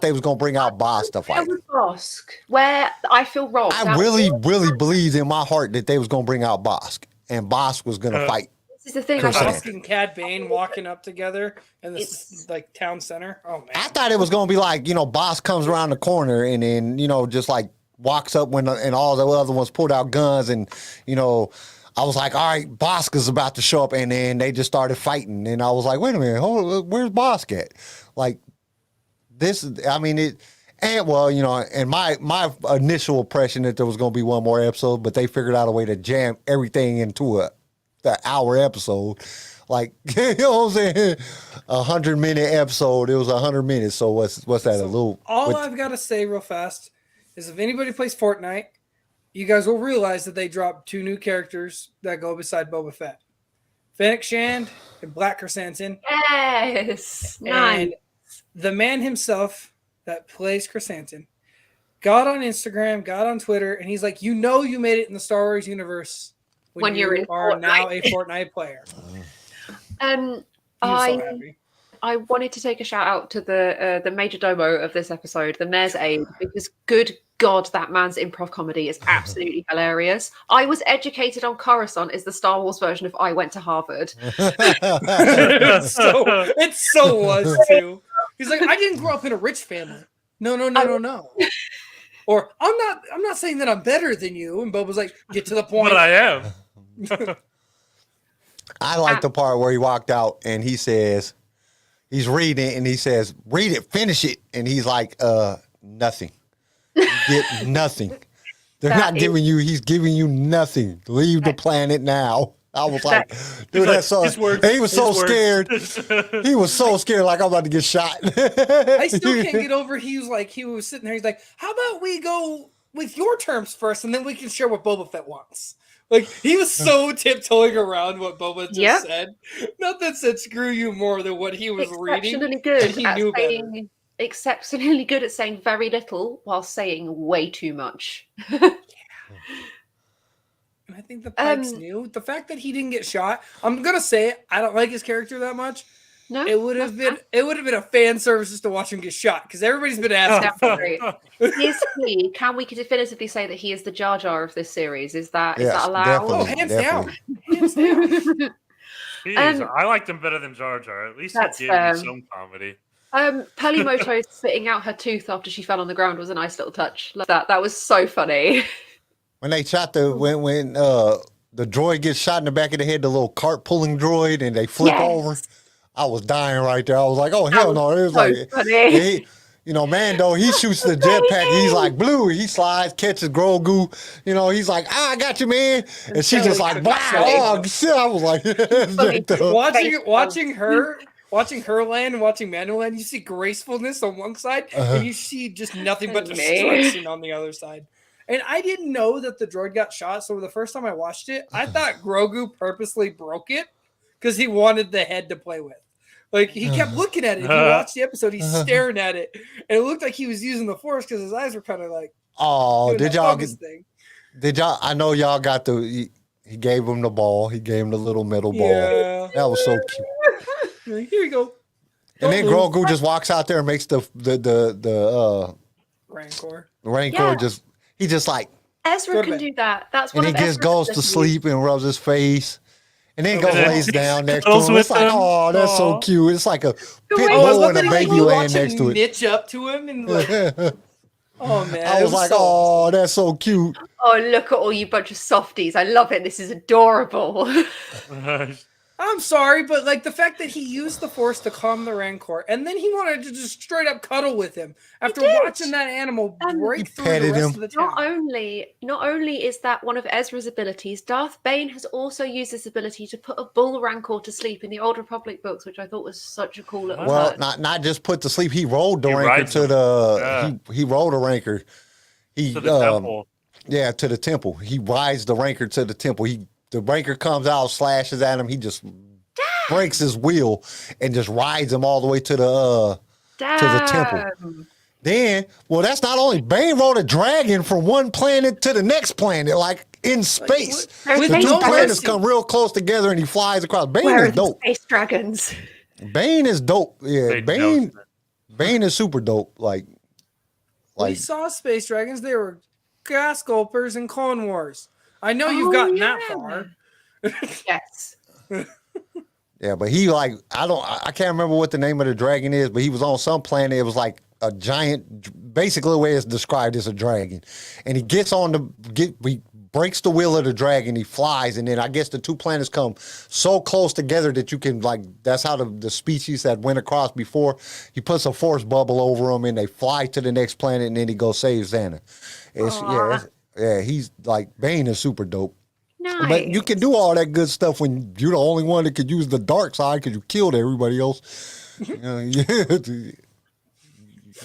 they was gonna bring out Bosk to fight. Bosk, where I feel wrong. I really believed in my heart that they was gonna bring out Bosk, and Bosk was gonna fight. This is the thing. Bosk and Cad Bane walking up together in this like town center. Oh man! I thought it was gonna be like, Bosk comes around the corner and then just like walks up and all the other ones pulled out guns, and I was like, all right, Bosk is about to show up, and then they just started fighting, and I was like, wait a minute, where's Bosk at? Like, this is, I mean, it, and well, and my initial impression that there was going to be one more episode, but they figured out a way to jam everything into the hour episode. Like, you know what I'm saying? 100-minute episode. It was 100 minutes. So what's that? So a little. I've got to say real fast is, if anybody plays Fortnite, you guys will realize that they dropped 2 new characters that go beside Boba Fett: Fennec Shand and Black Chrysanthemum. Yes, nice. And the man himself that plays Chrysanthemum got on Instagram, got on Twitter, and he's like, you made it in the Star Wars universe when you are now a Fortnite player. So happy. I wanted to take a shout out to the major domo of this episode, the Mayor's Aide, because good God, that man's improv comedy is absolutely hilarious. I was educated on Coruscant is the Star Wars version of I went to Harvard. It so was too. He's like, I didn't grow up in a rich family. No. Or I'm not saying that I'm better than you. And Boba's like, get to the point. But I am. I like the part where he walked out and he says, he's reading it and he says, read it, finish it. And he's like, nothing. You get nothing. They're not giving you, he's giving you nothing. Leave the planet now. I was like, dude, that's so, he was so scared. He was so scared, like I'm about to get shot. I still can't get over, he was sitting there, he's like, how about we go with your terms first and then we can share what Boba Fett wants. Like, he was so tiptoeing around what Boba just said. Nothing said screw you more than what he was reading. Exceptionally good at saying very little while saying way too much. And I think the Pikes knew. The fact that he didn't get shot, I'm gonna say it, I don't like his character that much. No, it would have been a fan service just to watch him get shot, because everybody's been asking for it. Can we definitively say that he is the Jar Jar of this series? Is that allowed? Oh, hands down. Jeez, I liked him better than Jar Jar. At least he gave me some comedy. Pelimoto spitting out her tooth after she fell on the ground was a nice little touch. Love that. That was so funny. When they shot when the droid gets shot in the back of the head, the little cart pulling droid, and they flip over, I was dying right there. I was like, oh hell no! It was so funny. Mando, he shoots the jetpack. He's like blue. He slides, catches Grogu. He's like, I got you, man. And she's just like, wow. Oh, shit. I was like, watching her land and watching Mando land, you see gracefulness on one side, and you see just nothing but destruction on the other side. And I didn't know that the droid got shot. So the first time I watched it, I thought Grogu purposely broke it because he wanted the head to play with. Like, he kept looking at it. If you watch the episode, he's staring at it. And it looked like he was using the Force because his eyes were kind of like, Oh, did y'all get thing. Did y'all? I know y'all got the. He gave him the ball. He gave him the little metal ball. Yeah. That was so cute. Like, here you go. And then Grogu just walks out there and makes the Rancor. Rancor he just like, Ezra can do that. That's one and of he just Ezra's goes to abilities. sleep and rubs his face. And then goes And then lays down next to cuddles him. It's with like, him. oh, that's so Aw. cute. It's like a pit way bull he and a looks like baby he laying watching next to it. Mitch up to him and like, oh man, I it was like, so oh, that's so cute. Oh, look at all you bunch of softies. I love it. This is adorable. I'm sorry, but like the fact that he used the Force to calm the Rancor, and then he wanted to just straight up cuddle with him after did. watching that animal break through petted the rest him. of the town. Not only is that one of Ezra's abilities, Darth Bane has also used this ability to put a bull Rancor to sleep in the Old Republic books, which I thought was such a cool little Well, touch. not just put to sleep. He rolled the He Rancor rides to him. the. He rolled a Rancor. He To the temple. Yeah, to the temple. He rides the Rancor to the temple. The Rancor comes out, slashes at him. He just breaks his wheel and just rides him all the way to the temple. Damn. Then, well, that's not only Bane rode a dragon from one planet to the next planet, like in space. with The two no planets mercy. come real close together and he flies across. Bane Where are is the dope. space dragons? Bane is dope. Yeah, Bane knows Bane is super dope. We saw space dragons. They were gas gulpers in Clone Wars. I know you've gotten that far. Yes. Yeah, but he like I can't remember what the name of the dragon is, but he was on some planet. It was like a giant. Basically, the way it's described is a dragon, and he gets on he breaks the wheel of the dragon. He flies, and then I guess the two planets come so close together that you can like. That's how the species that went across before. He puts a force bubble over them, and they fly to the next planet, and then he goes save Xana. He's like Bane is super dope. Nice. But you can do all that good stuff when you're the only one that could use the dark side because you killed everybody else. You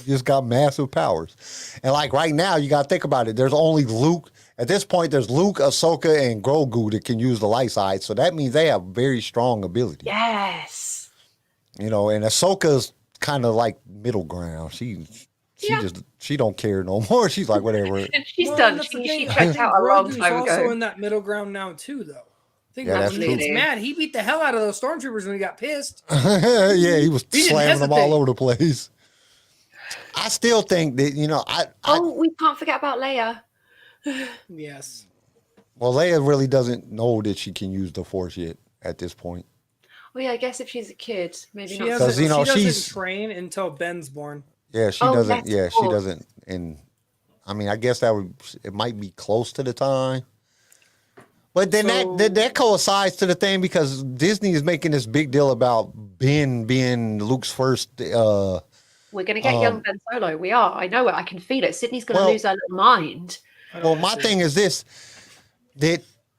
just got massive powers. And like right now, you got to think about it. There's only Luke. At this point, there's Luke, Ahsoka, and Grogu that can use the light side. So that means they have very strong ability. Yes. And Ahsoka's kind of like middle ground. She don't care no more. She's like, whatever. She's Well, done. that's the She thing. I checked think out a long Grogu's time also ago. in that middle ground now too, though. Think Yeah, about that's when he gets true. mad. He beat the hell out of those stormtroopers when he got pissed. Yeah, he was He didn't slamming them all hesitate. over the place. I still think that, Oh, we can't forget about Leia. Yes. well, Leia really doesn't know that she can use the Force yet at this point. Well, yeah, I guess if she's a kid, maybe She not. doesn't, Because, she doesn't she's- train until Ben's born. Yeah, she Oh, doesn't. that's Yeah, cool. she doesn't. And I mean, I guess it might be close to the time. But then that coincides to the thing because Disney is making this big deal about Ben being Luke's first. We're going to get young Ben Solo. We are. I know it. I can feel it. Sydney's going to Well- lose her little mind. Well, my thing is this: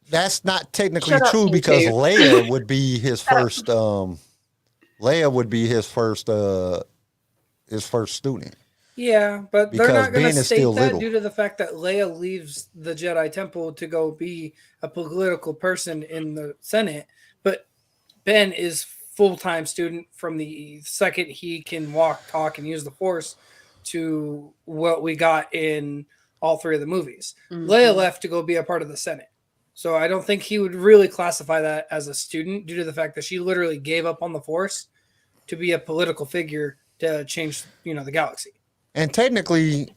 that's not technically Shut up, true you because two. Leia would be his first. Leia would be his first student. Yeah, but they're Because not going Ben to is state still that little. due to the fact that Leia leaves the Jedi Temple to go be a political person in the Senate. But Ben is full-time student from the second he can walk, talk, and use the Force to what we got in all three of the movies. Leia left to go be a part of the Senate. So I don't think he would really classify that as a student due to the fact that she literally gave up on the Force to be a political figure to change, the galaxy. And technically,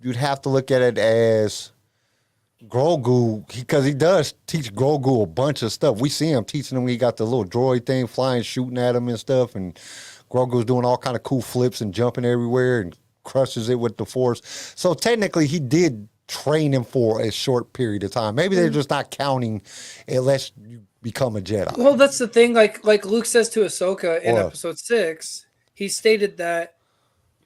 you'd have to look at it as Grogu, because he does teach Grogu a bunch of stuff. We see him teaching him. He got the little droid thing flying, shooting at him and stuff, and Grogu's doing all kind of cool flips and jumping everywhere and crushes it with the Force. So technically, he did train him for a short period of time. Maybe they're just not counting unless you become a Jedi. Well, that's the thing. Like Luke says to Ahsoka in What? episode 6, he stated that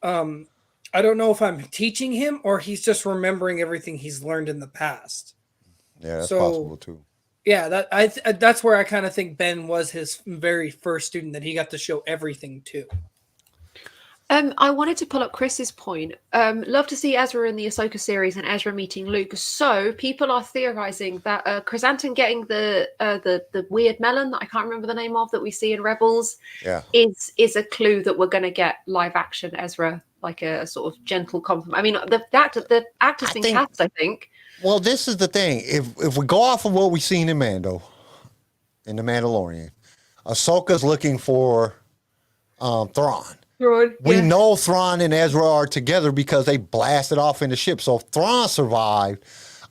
I don't know if I'm teaching him or he's just remembering everything he's learned in the past. Yeah, that's So- possible too. Yeah, that's where I kind of think Ben was his very first student that he got to show everything to. I wanted to pull up Chris's point. Love to see Ezra in the Ahsoka series and Ezra meeting Luke. So people are theorizing that Chrysanthemum getting the weird melon that I can't remember the name of that we see in Rebels is a clue that we're going to get live action Ezra, like a sort of gentle compliment. I mean, the actor's been cast, I think. Well, this is the thing. If we go off of what we've seen in Mando, in The Mandalorian, Ahsoka's looking for Thrawn. We know Thrawn and Ezra are together because they blasted off in the ship. So if Thrawn survived,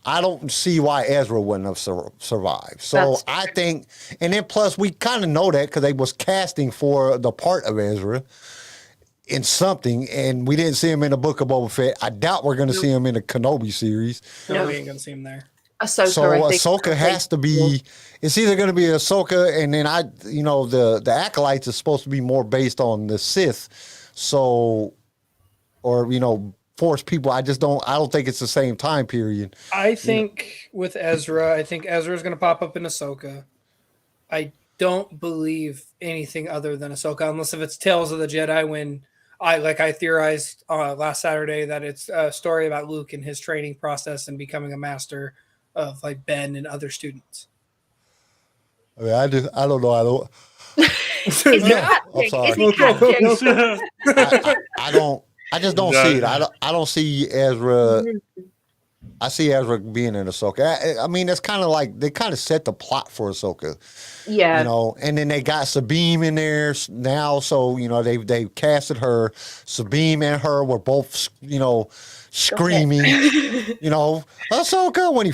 I don't see why Ezra wouldn't have survived. So I think, and then plus we kind of know that because they was casting for the part of Ezra in something, and we didn't see him in the Book of Boba Fett. I doubt we're going to see him in the Kenobi series. No, we ain't going to see him there. Ahsoka has to be. It's either going to be Ahsoka, and then the acolytes is supposed to be more based on the Sith, or Force people. I don't think it's the same time period. I think with Ezra, I think Ezra is going to pop up in Ahsoka. I don't believe anything other than Ahsoka, unless if it's Tales of the Jedi. When I theorized last Saturday that it's a story about Luke and his training process and becoming a master of like Ben and other students. I mean, I don't know. I'm sorry. I just don't see it. I don't see Ezra. I see Ezra being in Ahsoka. I mean, it's kind of like they kind of set the plot for Ahsoka. Yeah. And then they got Sabine in there now, so they casted her. Sabine and her were both screaming. Ahsoka when he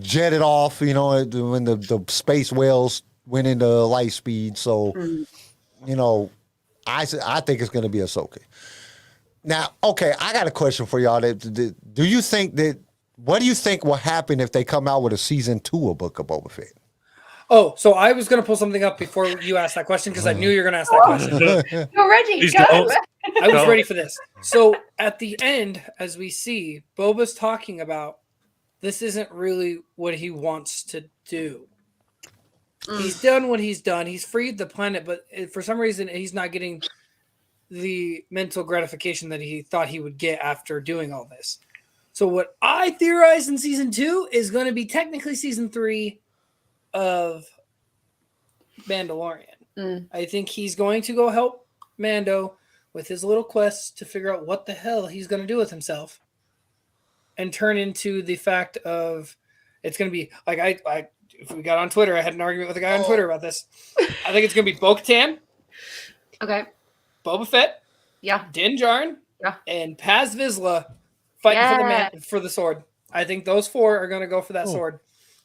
jetted off. When the space whales went into light speed. So I think it's going to be Ahsoka. Now, okay, I got a question for y'all. Do you think that? What do you think will happen if they come out with a season 2 of Book of Boba Fett? Oh, so I was going to pull something up before you asked that question because I knew you were going to ask that question. You're ready. Go. I was ready for this. So at the end, as we see, Boba's talking about this isn't really what he wants to do. He's done what he's done. He's freed the planet, but for some reason, he's not getting the mental gratification that he thought he would get after doing all this. So what I theorize in season 2 is going to be technically season 3 of Mandalorian. I think he's going to go help Mando with his little quest to figure out what the hell he's going to do with himself and turn into the fact of it's going to be like I if we got on Twitter, I had an argument with a guy on Twitter about this. I think it's going to be Bo-Katan, Okay. Boba Fett, Din Djarin, and Paz Vizsla fighting for the sword. I think those 4 are going to go for that sword.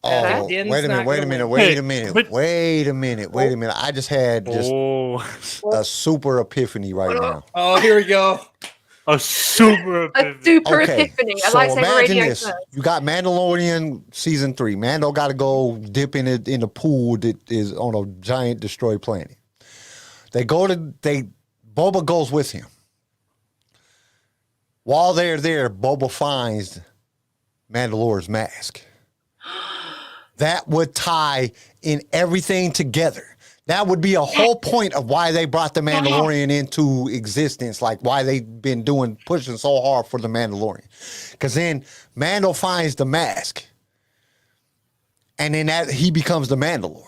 Oh, wait a minute. I just had a super epiphany right now. Oh, here we go. A super epiphany. So imagine this. You got Mandalorian season 3. Mando got to go dip in the pool that is on a giant destroyed planet. Boba goes with him. While they're there, Boba finds Mandalore's mask. That would tie in everything together. That would be a whole point of why they brought the Mandalorian into existence, like why they've been pushing so hard for the Mandalorian. Because then Mando finds the mask, and then he becomes the Mandalore.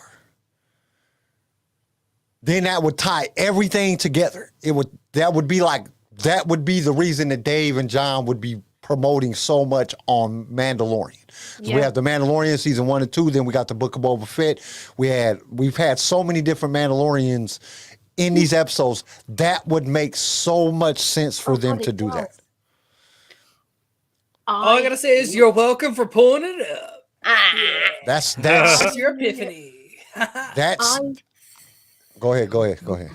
Then that would tie everything together. That would be the reason that Dave and John would be promoting so much on Mandalorian. So we have the Mandalorian season 1 and 2. Then we got the Book of Boba Fett. We've had so many different Mandalorians in these episodes. That would make so much sense for them to do that. All I gotta say is you're welcome for pulling it up. That's your epiphany. Go ahead.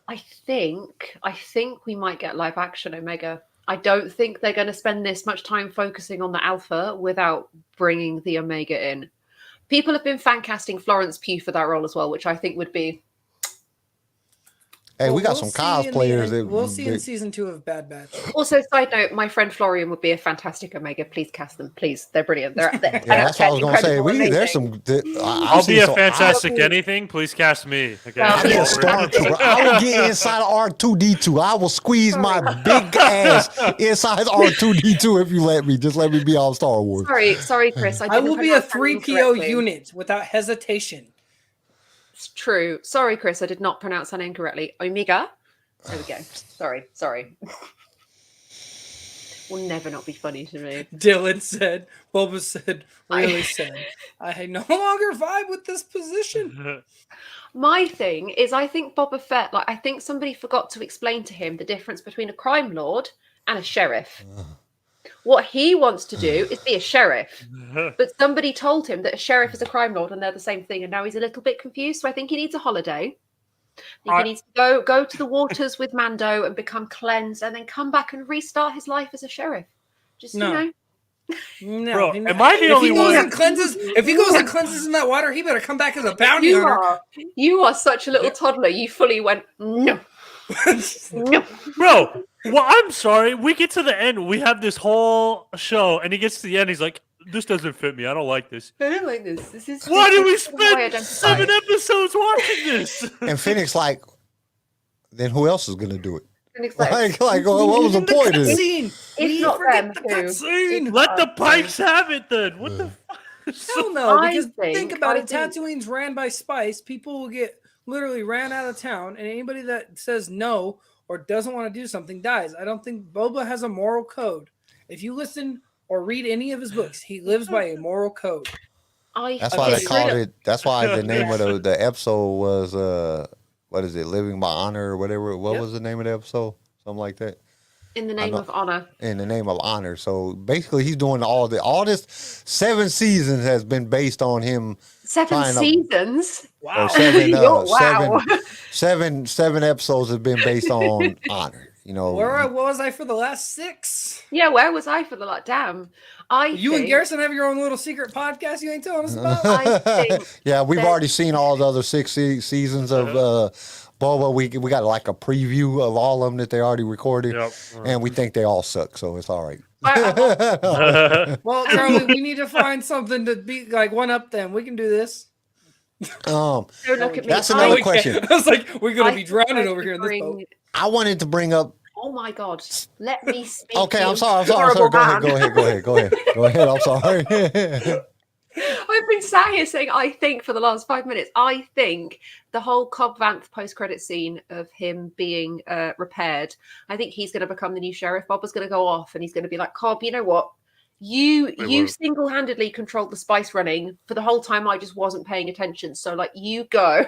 I think we might get live action Omega. I don't think they're going to spend this much time focusing on the Alpha without bringing the Omega in. People have been fan casting Florence Pugh for that role as well, which I think would be Hey, Well, we got we'll some see in the cosplayers. end- that We'll see in season 2 of Bad Batch. Also, side note, my friend Florian would be a fantastic Omega. Please cast them, please. They're brilliant. They're Yeah, that's what I was gonna say. There's some. I'll be a fantastic anything. Please cast me. Okay. Well, yeah. Stormtrooper. I will get inside R2D2. I will squeeze my big ass inside R2D2 if you let me. Just let me be on Star Wars. Sorry, Chris. I will be a didn't pronounce that 3PO incorrectly. unit without hesitation. It's true. Sorry, Chris. I did not pronounce that incorrectly. Omega. There we go. Sorry. Will never not be funny to me. Dylan said, Boba said, really said, I no longer vibe with this position. My thing is, I think Boba Fett, I think somebody forgot to explain to him the difference between a crime lord and a sheriff. What he wants to do is be a sheriff, but somebody told him that a sheriff is a crime lord and they're the same thing, and now he's a little bit confused. So I think he needs a holiday. He needs to go to the waters with Mando and become cleansed, and then come back and restart his life as a sheriff. Just No, Bro, am I the only one? If he goes and cleanses in that water, he better come back as a bounty hunter. You are such a little toddler. You fully went no. No. Bro, well, I'm sorry. We get to the end. We have this whole show, and he gets to the end. He's like, this doesn't fit me. I don't like this. I don't like this. This is Why did we this is the way I spend identify. 7 episodes watching this? And Phoenix, like, then who else is gonna do it? And it's like, Like, what was the point of it? it's not them who. Cutscene. Let the pipes have it then. What the fuck? Hell no, I because think about I it. think- Tatooine's ran by spice. People will get literally ran out of town, and anybody that says no or doesn't want to do something dies. I don't think Boba has a moral code. If you listen or read any of his books, he lives by a moral code. That's why they called it. That's why the name of the episode was what is it? Living by Honor or whatever. What was the name of the episode? Something like that. In the name of honor. In the name of honor. So basically, he's doing all this. 7 seasons has been based on him. 7 seasons. Wow. Or 7, Wow. seven episodes have been based on honor. You know, Where was I for the last 6? Yeah, where was I for the lot? Damn. You and Garrison have your own little secret podcast you ain't telling us about? I think yeah, we've that- already seen all the other 6 seasons of Boba. We got like a preview of all of them that they already recorded, and we think they all suck, so it's all right. Well, Charlie, we need to find something to be like one up them. We can do this. Don't look at me. That's another question. I was like, we're going to be I drowning tried over to here in this boat. bring- I wanted to bring up. Oh my God. Let me speak. Okay, you I'm sorry. horrible Go man. ahead. I'm sorry. I've been sat here saying I think for the last 5 minutes. I think the whole Cobb Vanth post-credit scene of him being repaired, I think he's going to become the new sheriff. Bob was going to go off and he's going to be like, Cobb, you know what? You single-handedly controlled the spice running for the whole time. I just wasn't paying attention. So like, you go.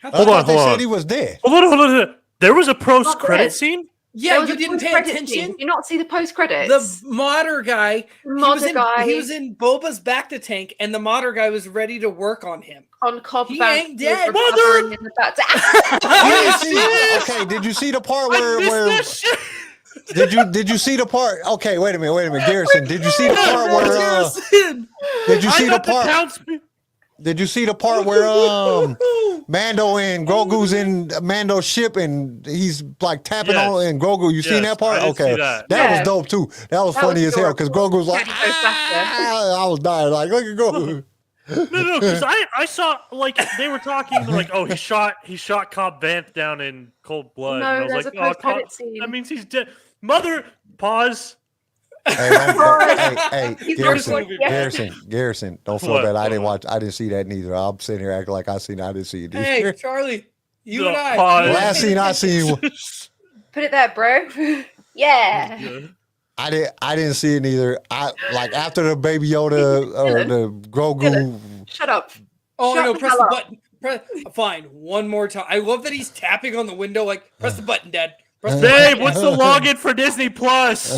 Hold on. They said he was dead. Hold on. There was a Not post-credit dead. scene? Yeah, There was you a didn't pay post-credit attention. scene. Did you not see the post-credits? The modder guy, Modder he was in Boba's bacta tank, and the modder guy was ready to work on him. on Cobb He Vanth ain't dead. was recovering in the back. Okay, did you see the part where did you see the part? Okay, wait a minute, Garrison. Did you see the part where did you see the part? Did you see the part where Mando and Grogu's in Mando's ship and he's like tapping on and Grogu? You seen that part? I did Okay, see that. was dope too. That was funny as hell because adorable. Grogu was like, I was dying. Like, look at Grogu. No, because I saw like they were talking like, oh, he shot Cobb Vanth down in cold blood. No, and I was there's like, a post-credit Cobb, scene. that means he's dead. Mother, pause. Hey, He's Garrison, don't feel What? bad. I didn't see that neither. I'm sitting here acting like I seen it. I didn't see it. Hey, Either. Charlie, you No, and I. pause. The last scene I seen, Put it there, bro. Yeah. I didn't see it either. I like after the Baby Yoda or the Grogu. Shut up. Oh, Shut no, the press hell the up. button. Fine, one more time. I love that he's tapping on the window like, press the button, Dad. Press the Babe, button. what's the login for Disney Plus?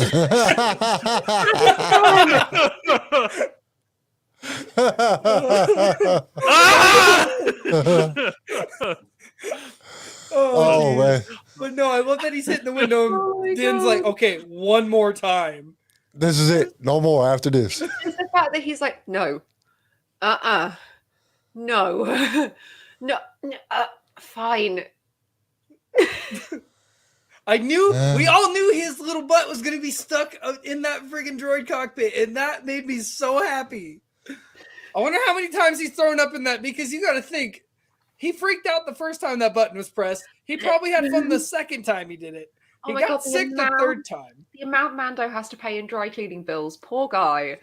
Oh man, But no, I love that he's hitting the window. Oh my Din's God. like, okay, one more time. this is it. No more after this. It's the fact that he's like, no. No. No. Fine. I knew we all knew his little butt was gonna be stuck in that friggin' droid cockpit, and that made me so happy. I wonder how many times he's thrown up in that, because you got to think he freaked out the first time that button was pressed. He probably had fun the second time he did it. He got sick the third time. The amount Mando has to pay in dry cleaning bills, poor guy.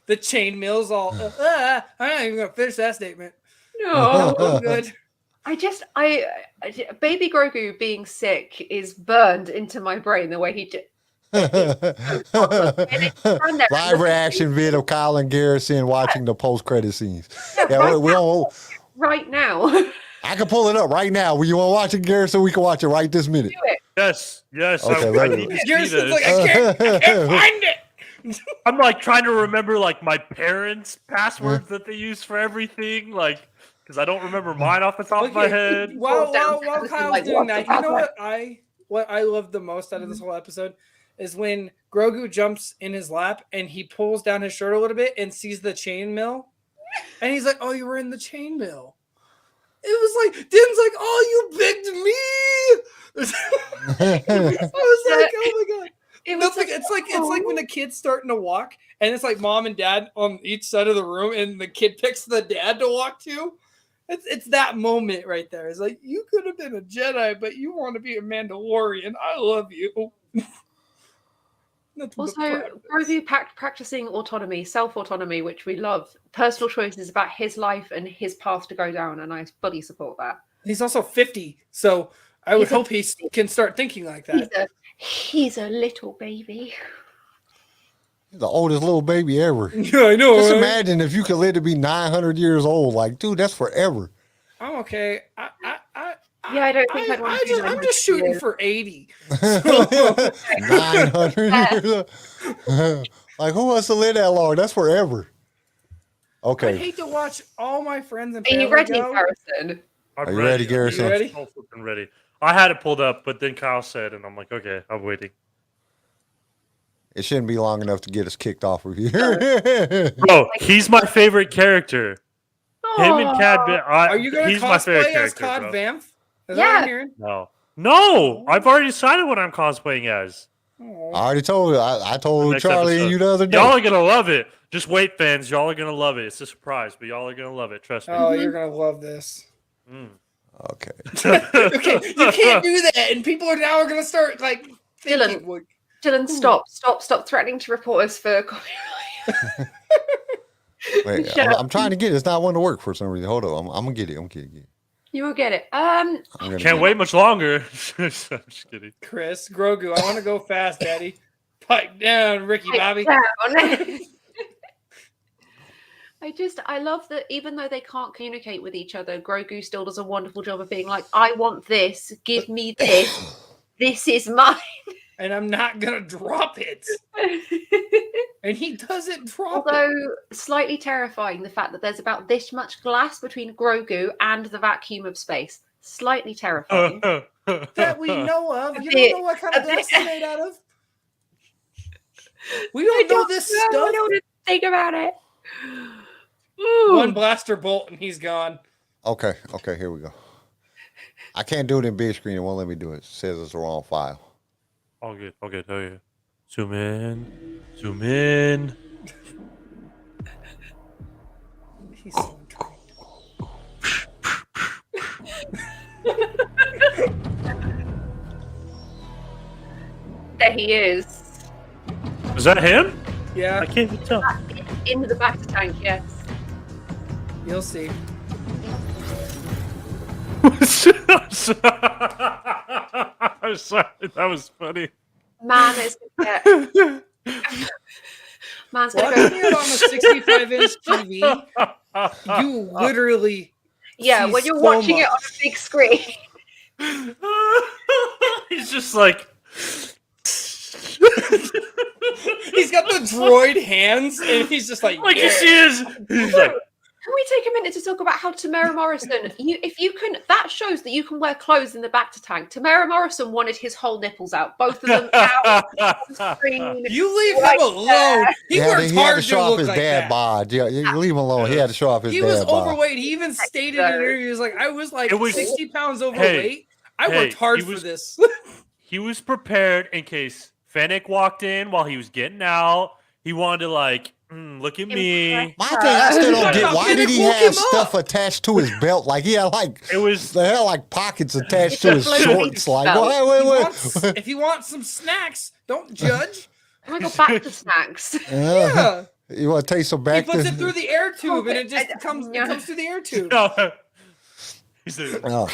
The chain mill's all. I'm not even gonna finish that statement. No, I'm good. Baby Grogu being sick is burned into my brain the way he did. Live reaction vid of Kyle and Garrison watching the post-credit scenes. Yeah, we don't. Right now. I can pull it up right now. You want to watch it, Garrison? We can watch it right this minute. Do it. Yes. Okay, I need to see Garrison's this. like, I can't find it. I'm like trying to remember like my parents' passwords that they use for everything, like because I don't remember mine off the top of my head. While Kyle's doing that, you know what I loved the most out of this whole episode is when Grogu jumps in his lap and he pulls down his shirt a little bit and sees the chain mill, and he's like, "Oh, you were in the chain mill." It was like Din's like, "Oh, you bigged me." I was like, "Oh my god." It's like when a kid's starting to walk and it's like mom and dad on each side of the room and the kid picks the dad to walk to. It's that moment right there. It's like, you could have been a Jedi, but you want to be a Mandalorian. I love you. Also, Grogu practicing autonomy, self-autonomy, which we love. Personal choices about his life and his path to go down, and I fully support that. He's also 50, so I would hope he can start thinking like that. He's a little baby. He's the oldest little baby ever. Yeah, I know. Just right? imagine if you could live to be 900 years old. Like, dude, that's forever. I'm okay. I don't think I'd want to do that. I'm just shooting for 80. 900 years. Like, who wants to live that long? That's forever. Okay. I hate to watch all my friends and Are family you ready, go. Garrison? Are you ready, Garrison? You ready? I'm so fucking ready. I had it pulled up, but then Kyle said, and I'm like, okay, I'm waiting. It shouldn't be long enough to get us kicked off of here. Bro, he's my favorite character. Him and Cad. Are you going to he's my favorite cosplay as character, Cod bro. Vanth? Is that Yeah. what I'm hearing? No, I've already decided what I'm cosplaying as. I already told you. I told Next Charlie episode. and you the other day. Y'all are gonna love it. Just wait, fans. Y'all are gonna love it. It's a surprise, but y'all are gonna love it. Trust me. Oh, you're going to love this. Okay. Okay, you can't do that, and people are now going to start like thinking, Dylan, stop threatening to report us for copyright. Wait, I'm trying to get it. It's not wanting to work for some reason. Hold on. I'm gonna get it. You will get it. Can't wait much longer. I'm just kidding. Chris, Grogu, I want to go fast, Daddy. Pipe down, Ricky Bobby. Down. I love that even though they can't communicate with each other, Grogu still does a wonderful job of being like, I want this, give me this, this is mine. And I'm not gonna drop it. And he doesn't drop Although it. slightly terrifying, the fact that there's about this much glass between Grogu and the vacuum of space. Slightly terrifying. That we know of. You don't know what kind of glass it's made out of? We don't know this stuff. I don't want to think about it. One blaster bolt and he's gone. Okay, here we go. I can't do it in big screen. It won't let me do it. It says it's the wrong file. All good. Zoom in. He's so drunk. There he is. Is that him? Yeah, I can't even tell. Into the back of the tank, yes. you'll see. I'm sorry. That was funny. Man is gonna Man's gonna Watching go. it on a 65-inch TV, you literally Yeah, see when you're so watching it much. on a big screen. He's just like. He's got the droid hands, and he's just like, Like yeah. you see his. He's like. Can we take a minute to talk about how Tamara Morrison, that shows that you can wear clothes in the back to tank. Tamara Morrison wanted his whole nipples out, both of them out on the screen. You leave Right him alone. there. He He had worked to hard to show off look his like dad that. bod. Yeah, you leave him alone. He had to show off his He dad was bod. overweight. He even stated in interviews like, I was like It was- 60 pounds overweight. I Hey, worked hard he for was- this. He was prepared in case Fennec walked in while he was getting out. He wanted to look at me. My thing, I still don't What get about why did he Fennec woke have him stuff up? attached to his belt? Like he had It was pockets attached It's to a his floating shorts. Like belt. wait. If you want some snacks, don't judge. Oh my god, back to snacks. Yeah. You want to taste some He back puts to it through the air tube, and it just I- comes. yeah. It comes through the air tube. no. He said, Oh.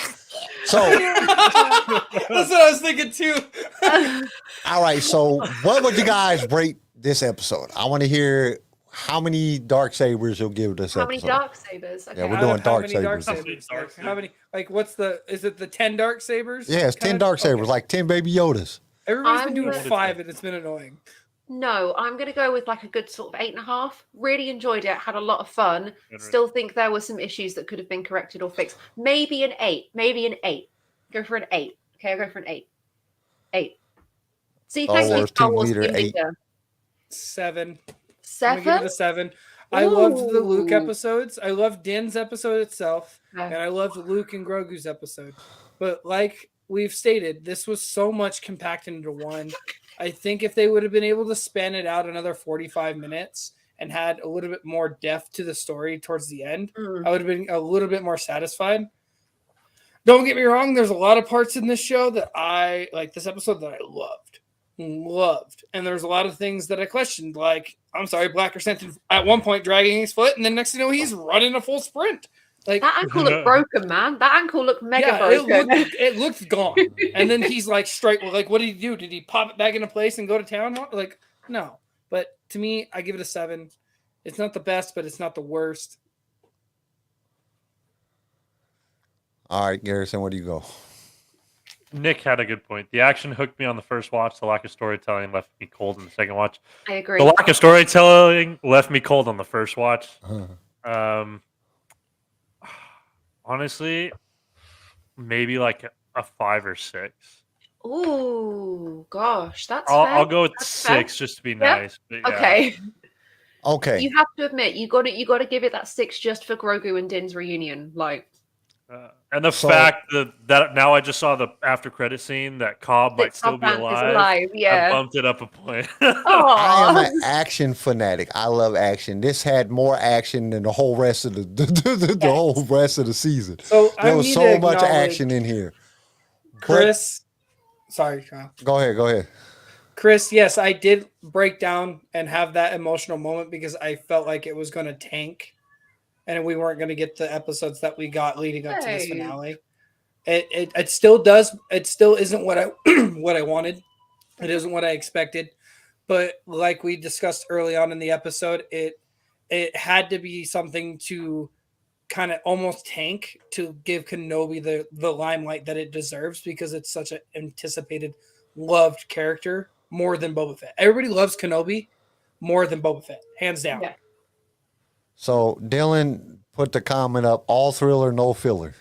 So That's what I was thinking too. all right, so what would you guys rate this episode? I want to hear how many dark sabers you'll give this How episode. many dark sabers? Okay. Yeah, we're Out doing of how dark many dark sabers. sabers? Dark Like, how sabers. many? Like, what's the? Is it the 10 dark sabers? Yeah, it's 10 dark sabers, like 10 baby Yodas. Everybody's I'm been doing gonna- 5, and it's been annoying. No, I'm going to go with like a good sort of 8.5. Really enjoyed it. Had a lot of fun. Good. Still think there were some issues that could have been corrected or fixed. Maybe an 8. Maybe an 8. Go for an 8. Okay, I'll go for an 8. 8. See, Star thank you, Wars Star team Wars leader, team 8. leader. 7. I'm gonna give it 7? a 7. I loved the Luke Ooh. episodes. I loved Din's episode itself, Okay. and I loved Luke and Grogu's episode. But like we've stated, this was so much compacted into one. I think if they would have been able to span it out another 45 minutes and had a little bit more depth to the story towards the end, Mm. I would have been a little bit more satisfied. Don't get me wrong, there's a lot of parts in this show that I like this episode that I loved. And there's a lot of things that I questioned, like, I'm sorry, Black Chrysanthemum at one point dragging his foot, and then next thing you know, he's running a full sprint. Like, That ankle looked broken, man. That ankle looked mega yeah, broken. it looked gone. And then he's like straight. Like, what did he do? Did he pop it back into place and go to town? Like, no. But to me, I give it a 7. It's not the best, but it's not the worst. All right, Garrison, where do you go? Nick had a good point. The action hooked me on the first watch. The lack of storytelling left me cold in the second watch. I agree. The lack of storytelling left me cold on the first watch. Honestly, maybe like a 5 or 6. Ooh, gosh, that's I'll fair. go with That's fair. 6 just to be nice. But yeah. Okay. Okay. You have to admit, you got to give it that 6 just for Grogu and Din's reunion. Like, And the So- fact that now I just saw the after credit scene that Cobb might that still be Sub-Bank is alive. alive. I Yeah. bumped it up a point. I am Oh, an action fanatic. I love action. This had more action than the whole rest of the whole rest of the season. So I There was need so to much acknowledge action in here. Chris. Sorry, Kyle. Go ahead. Chris, yes, I did break down and have that emotional moment because I felt like it was going to tank and we weren't going to get the episodes that we got leading up to this Hey. finale. It still does. It still isn't what I what I wanted. It isn't what I expected. But like we discussed early on in the episode, it had to be something to kind of almost tank to give Kenobi the limelight that it deserves because it's such an anticipated, loved character more than Boba Fett. Everybody loves Kenobi more than Boba Fett, hands down. Yeah. So Dylan put the comment up, all thriller, no filler.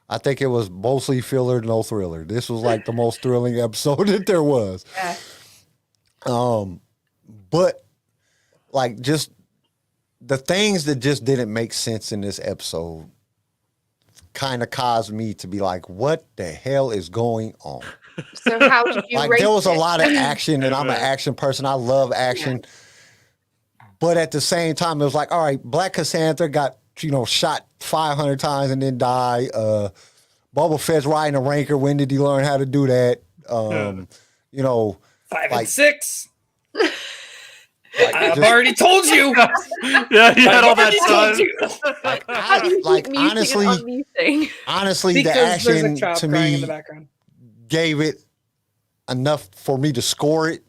I think it was mostly filler, no thriller. This was like the most thrilling episode that there was. yeah. But like just the things that just didn't make sense in this episode kind of caused me to be like, what the hell is going on? So how did you Like rate there was a it? lot of action and I'm an action person. I love action. But at the same time, it was like, all right, Black Cassandra got, shot 500 times and then die. Boba Fett's riding a Rancor. When did he learn how to do that? 5 Like- and 6. like, I've just- already told you. Yeah, he had all I've that already told time. you. How do you keep like, muting honestly- and unmuting? honestly, the Because there's a action child to crying in me the background. gave it enough for me to score it,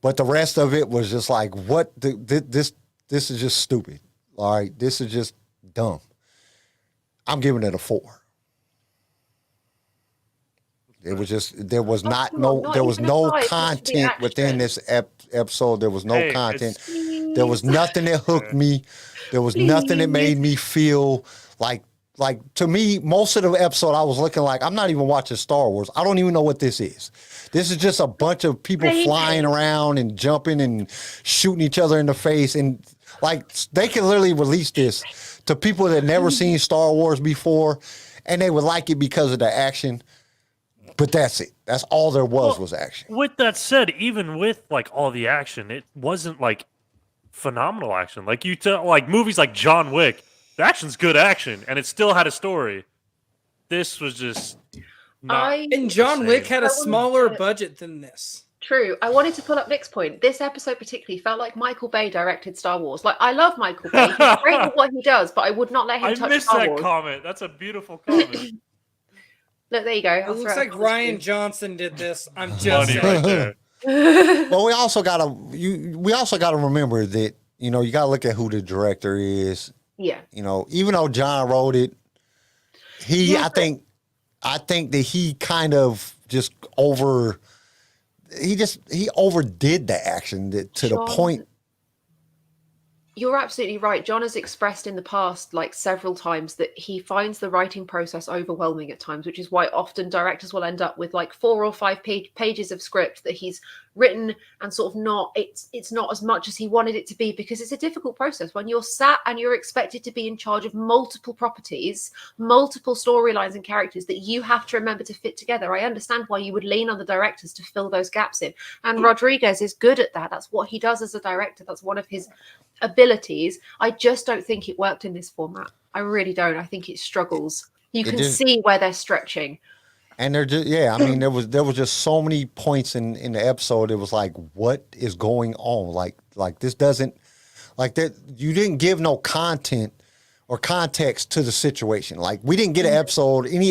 but the rest of it was just like, what? This is just stupid. All right, this is just dumb. I'm giving it a 4. It was just there was Not there was even a no 5, just the content within action. this episode. There was no Hey, content. it's- There was nothing that hooked me. There was nothing that made me feel like to me, most of the episode I was looking like I'm not even watching Star Wars. I don't even know what this is. This is just a bunch of people Crazy. flying around and jumping and shooting each other in the face. And like they can literally release this to people that never seen Star Wars before and they would like it because of the action. But that's it. That's all there was action. With that said, even with like all the action, it wasn't like phenomenal action. Like you tell, like movies like John Wick, the action's good action, and it still had a story. This was just not. And John Wick had a smaller budget than this. True. I wanted to pull up Nick's point. This episode particularly felt like Michael Bay directed Star Wars. Like, I love Michael Bay. He's great at what he does, but I would not let him touch Star Wars. I missed that comment. That's a beautiful comment. Look, there you go. It looks like Ryan Johnson did this. I'm just saying. Right there. Well, we also gotta remember that, you know, you gotta look at who the director is. Yeah. You know, even though John wrote it, I think that he kind of just he overdid the action to the point. You're absolutely right. John has expressed in the past, like several times, that he finds the writing process overwhelming at times, which is why often directors will end up with like 4 or 5 pages of script that he's written and sort of it's not as much as he wanted it to be, because it's a difficult process when you're sat and you're expected to be in charge of multiple properties, multiple storylines and characters that you have to remember to fit together. I understand why you would lean on the directors to fill those gaps in, and Rodriguez is good at that. That's what he does as a director. That's one of his abilities. I just don't think it worked in this format. I really don't. I think it struggles. You can see where they're stretching. And they're just, I mean, there was just so many points in the episode. It was like, what is going on? Like this doesn't, like that. You didn't give no content or context to the situation. Like we didn't get any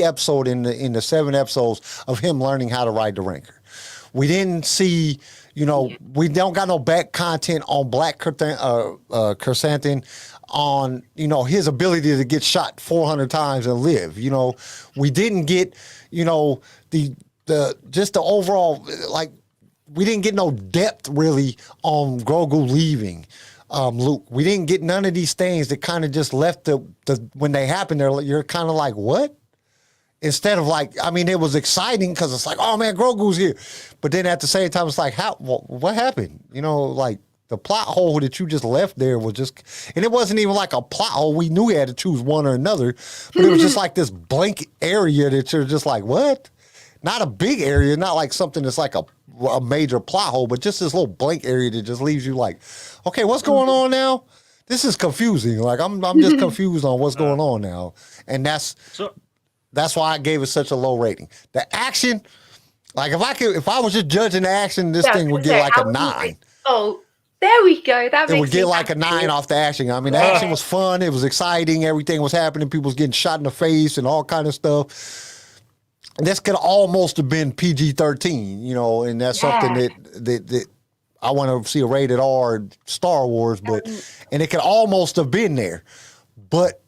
episode in the 7 episodes of him learning how to ride the Rancor. We didn't see, you know, we don't got no back content on Black Chrysanthemum on, you know, his ability to get shot 400 times and live. You know, we didn't get, you know, the overall, like, we didn't get no depth really on Grogu leaving Luke. We didn't get none of these things that kind of just left when they happened there, you're kind of like, what? Instead of like, I mean, it was exciting because it's like, oh man, Grogu's here. But then at the same time, it's like, what happened? You know, like the plot hole that you just left there was just, and it wasn't even like a plot hole. We knew we had to choose one or another, but it was just like this blank area that you're just like, what? Not a big area, not like something that's like a major plot hole, but just this little blank area that just leaves you like, okay, what's going on now? This is confusing. Like I'm just confused on what's going on now. And that's why I gave it such a low rating. The action, like if I was just judging the action, this thing would get like a 9. Oh, there we go. It would get like a 9 off the action. I mean, the action was fun. It was exciting. Everything was happening. People was getting shot in the face and all kind of stuff. And this could almost have been PG-13, you know, and that's something that I want to see a rated R Star Wars, and it could almost have been there. But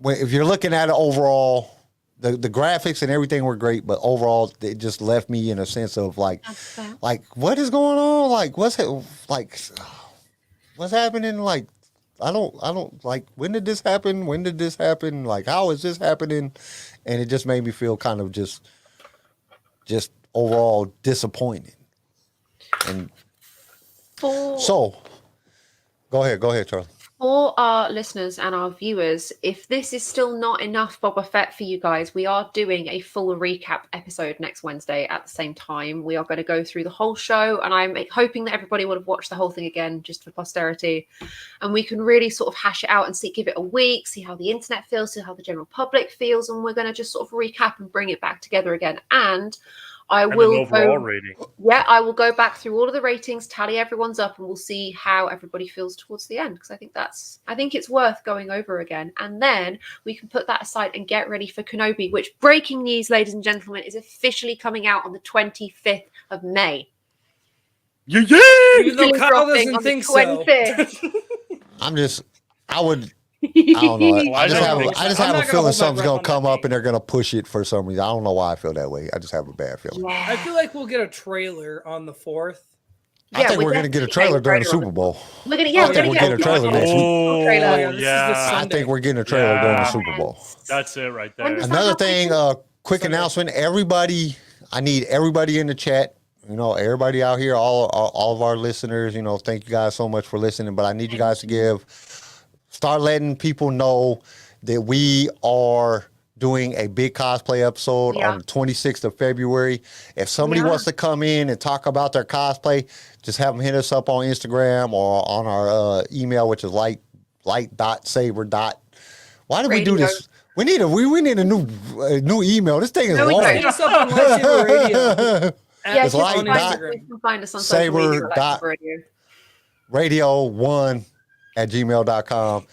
if you're looking at it overall, the graphics and everything were great, but overall it just left me in a sense of like what is going on? Like what's happening? Like I don't like, when did this happen? When did this happen? Like how is this happening? And it just made me feel kind of just overall disappointed. And so go ahead, Charlie. For our listeners and our viewers, if this is still not enough Boba Fett for you guys, we are doing a full recap episode next Wednesday at the same time. We are going to go through the whole show, and I'm hoping that everybody would have watched the whole thing again just for posterity, and we can really sort of hash it out and give it a week, see how the internet feels, see how the general public feels, and we're going to just sort of recap and bring it back together again. And I will go back through all of the ratings, tally everyone's up, and we'll see how everybody feels towards the end, because I think it's worth going over again. And then we can put that aside and get ready for Kenobi, which, breaking news, ladies and gentlemen, is officially coming out on the 25th of May. Even though Kyle doesn't think so. I don't know. I just have a feeling something's going to come up and they're going to push it for some reason. I don't know why I feel that way. I just have a bad feeling. Yeah. I feel like we'll get a trailer on the 4th. I think we're going to get a trailer during the Super Bowl. We're going to get a trailer next week. I think we're getting a trailer during the Super Bowl. That's it right there. Another thing, quick announcement. I need everybody in the chat. You know, everybody out here, all of our listeners, you know, thank you guys so much for listening. But I need you guys to start letting people know that we are doing a big cosplay episode on the 26th of February. If somebody wants to come in and talk about their cosplay, just have them hit us up on Instagram or on our email, which is light.saber. Why did we do this? We need a new email. This thing is long. Hit us up on LightSaber Radio. Yes, It's you can find us on social media. radio1@gmail.com.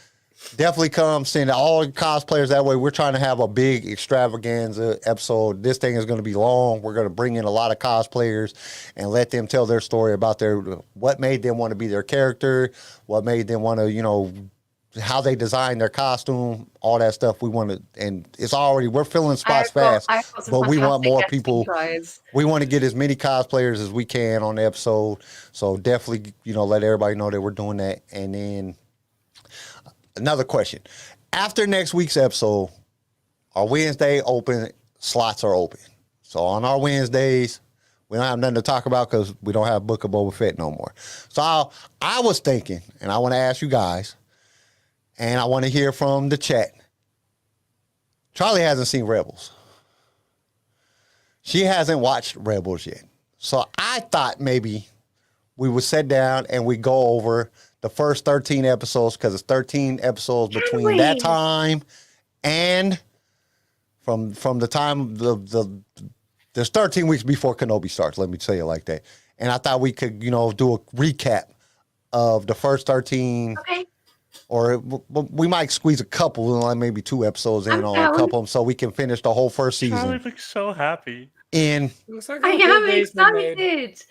Definitely come send all the cosplayers that way. We're trying to have a big extravaganza episode. This thing is going to be long. We're going to bring in a lot of cosplayers and let them tell their story about what made them want to be their character, what made them want to, how they designed their costume, all that stuff. We want to, and we're filling spots fast, but we want more people. We want to get as many cosplayers as we can on the episode. So definitely, let everybody know that we're doing that. And then another question. After next week's episode, our Wednesday slots are open. So on our Wednesdays, we don't have nothing to talk about because we don't have Book of Boba Fett no more. So I was thinking, and I want to ask you guys, and I want to hear from the chat. Charlie hasn't seen Rebels. She hasn't watched Rebels yet. So I thought maybe we would sit down and we go over the first 13 episodes, because it's 13 episodes between that time and from the time there's 13 weeks before Kenobi starts, let me say it like that. And I thought we could, do a recap of the first 13. Okay. Or we might squeeze a couple, like maybe 2 episodes in on a couple of them, so we can finish the whole first season. Charlie looks so happy. I am excited.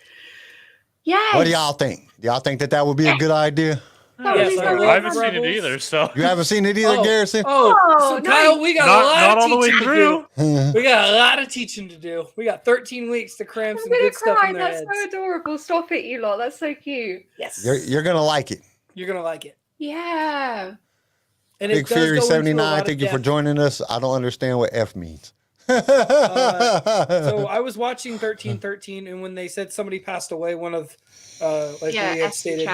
Yes. What do y'all think? Do y'all think that would be a good idea? Yes, I haven't seen it either. So you haven't seen it either, Garrison? So Kyle, we got a lot of teaching to do. We got a lot of teaching to do. We got 13 weeks to cram some good stuff in their heads. That's so adorable. Stop it, you lot. That's so cute. Yes. You're gonna like it. You're gonna like it. Yeah. And Big Fury 79, thank you for joining us. I don't understand what F means. So I was watching 1313, and when they said somebody passed away, one of they had stated,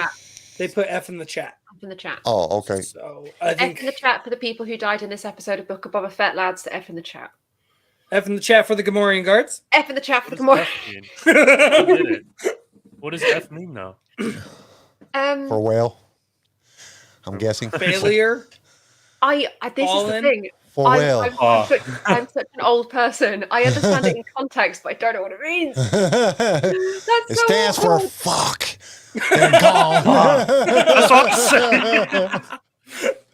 they put F in the chat. F in the chat. Oh, okay. So I think F in the chat for the people who died in this episode of Book of Boba Fett, lads. F in the chat. F in the chat for the Gamorrean guards. F in the chat for the Gamorrean. What does F mean now? For whale. I'm guessing. Failure. This is the thing. For whale. I'm such an old person. I understand it in context, but I don't know what it means. It stands for fuck. They're gone. That's what I'm saying.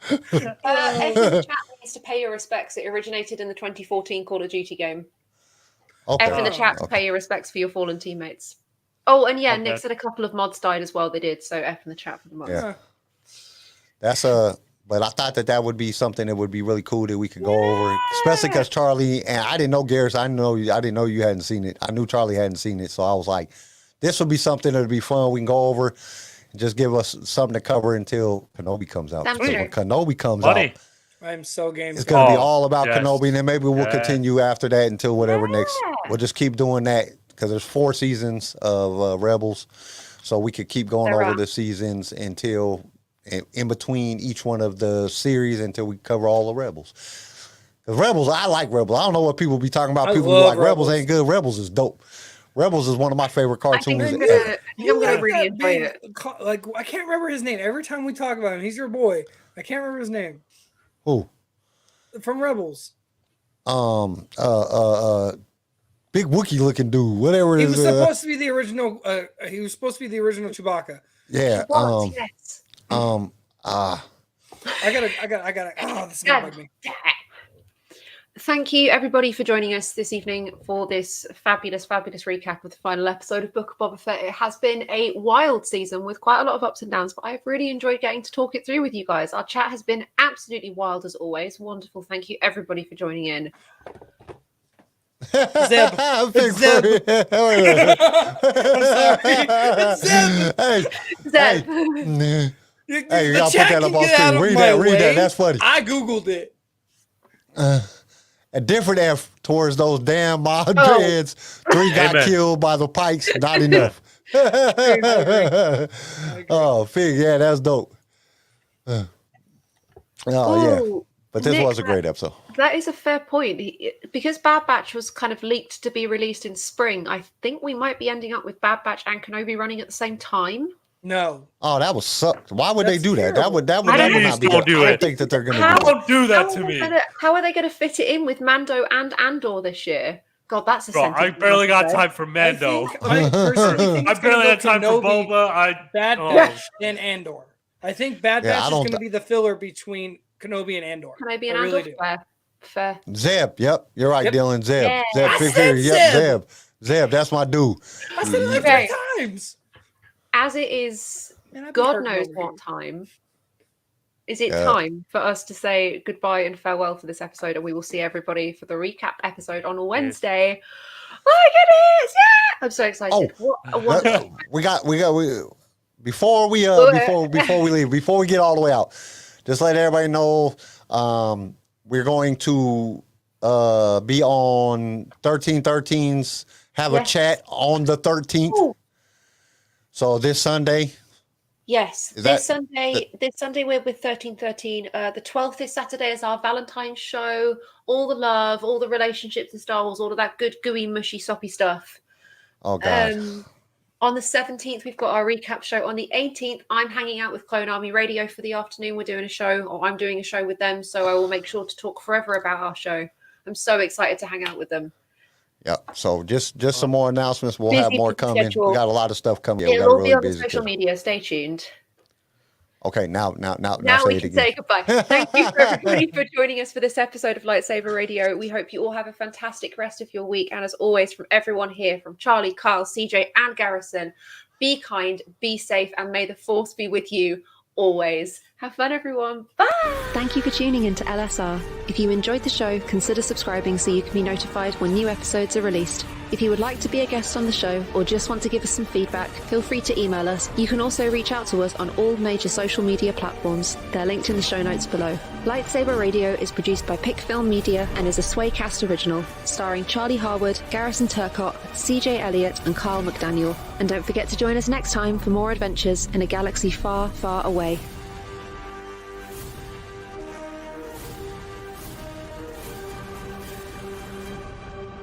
F in the chat means to pay your respects. It originated in the 2014 Call of Duty game. Okay. F in the chat to pay your respects for your fallen teammates. Oh, and yeah, Nick said a couple of mods died as well. They did, so F in the chat for the mods. Yeah. But I thought that would be something that would be really cool that we could go over, especially because Charlie, and I didn't know Garrison, I didn't know you hadn't seen it. I knew Charlie hadn't seen it, so I was like, this would be something that would be fun. We can go over and just give us something to cover until Kenobi comes out. So when Kenobi comes out, I'm so game. It's going to be all about Kenobi, and then maybe we'll continue after that until whatever next. We'll just keep doing that because there's 4 seasons of Rebels, so we could keep going over the seasons until in between each one of the series until we cover all the Rebels. Because Rebels, I like Rebels. I don't know what people be talking about. People be like, Rebels ain't good. Rebels is dope. Rebels is one of my favorite cartoons. I'm gonna really enjoy it. Like, I can't remember his name. Every time we talk about him, he's your boy. I can't remember his name. Who? From Rebels. Big Wookiee looking dude. Whatever it is. He was supposed to be the original. He was supposed to be the original Chewbacca. Yeah. Yes. I gotta. Oh, this is gonna bug me. Thank you, everybody, for joining us this evening for this fabulous, fabulous recap of the final episode of Book of Boba Fett. It has been a wild season with quite a lot of ups and downs, but I've really enjoyed getting to talk it through with you guys. Our chat has been absolutely wild as always. Wonderful. Thank you, everybody, for joining in. Zeb. Big Zeb. I'm sorry. Zeb. Hey, you gotta put that up on screen. Read that. That's funny. I Googled it. A different F towards those damn mod beds. 3 got killed by the Pikes. Not enough. Oh, Fig, yeah, that's dope. Yeah. But this Nick, was a great episode. That is a fair point. Because Bad Batch was kind of leaked to be released in spring, I think we might be ending up with Bad Batch and Kenobi running at the same time. No. Oh, that would suck. Why would they That's do that? terrible. That would not be Please don't good. do I don't it. think that they're going to do it. Don't do that to me. How are they going to fit it in with Mando and Andor this year? God, that's a Bro, I sentence. barely got time for Mando. I personally think I it's gonna barely go had time for Kenobi, Boba. Bad oh. Batch, and Andor. I think Bad Yeah, Batch I is don't going to th- be the filler between Kenobi and Andor. Kenobi I and really Andor. do. Fair. Zeb, yep. You're right, Yep. Dylan. Zeb. Yeah. Zeb, I big said figure. Yep, Zeb. Zeb, that's my dude. I said it like Okay. 3 times. As it is, Man, I'd be God hurting knows over what here. time. Is it Yeah. time for us to say goodbye and farewell for this episode? And we will see everybody for the recap episode on Wednesday. Oh my goodness! Yeah! I'm so excited. Oh, What a wonderful. before we leave, before we get all the way out, just let everybody know we're going to be on 1313's have a Yes. chat on the 13th. Ooh. So this Sunday. Yes, Is this that- Sunday we're with 1313. The 12th this Saturday is our Valentine's show. All the love, all the relationships in Star Wars, all of that good, gooey, mushy, soppy stuff. Oh God. On the 17th, we've got our recap show. On the 18th, I'm hanging out with Clone Army Radio for the afternoon. We're doing a show, or I'm doing a show with them, so I will make sure to talk forever about our show. I'm so excited to hang out with them. Yep. So just some more announcements. We'll have Busy more coming. schedule. We got a lot of stuff coming. Yeah, we got It'll a all be really on the busy social schedule. media. Stay tuned. Okay, now Now say we it can again. say goodbye. Thank you for everybody for joining us for this episode of LightSaber Radio. We hope you all have a fantastic rest of your week. And as always, from everyone here, from Charlie, Kyle, CJ, and Garrison, be kind, be safe, and may the force be with you always. Have fun, everyone. Bye. Thank you for tuning in to LSR. If you enjoyed the show, consider subscribing so you can be notified when new episodes are released. If you would like to be a guest on the show or just want to give us some feedback, feel free to email us. You can also reach out to us on all major social media platforms. They're linked in the show notes below. LightSaber Radio is produced by Pick Film Media and is a Swaycast original, starring Charlie Harwood, Garrison Turcott, CJ Elliott, and Carl McDaniel. And don't forget to join us next time for more adventures in a galaxy far, far away.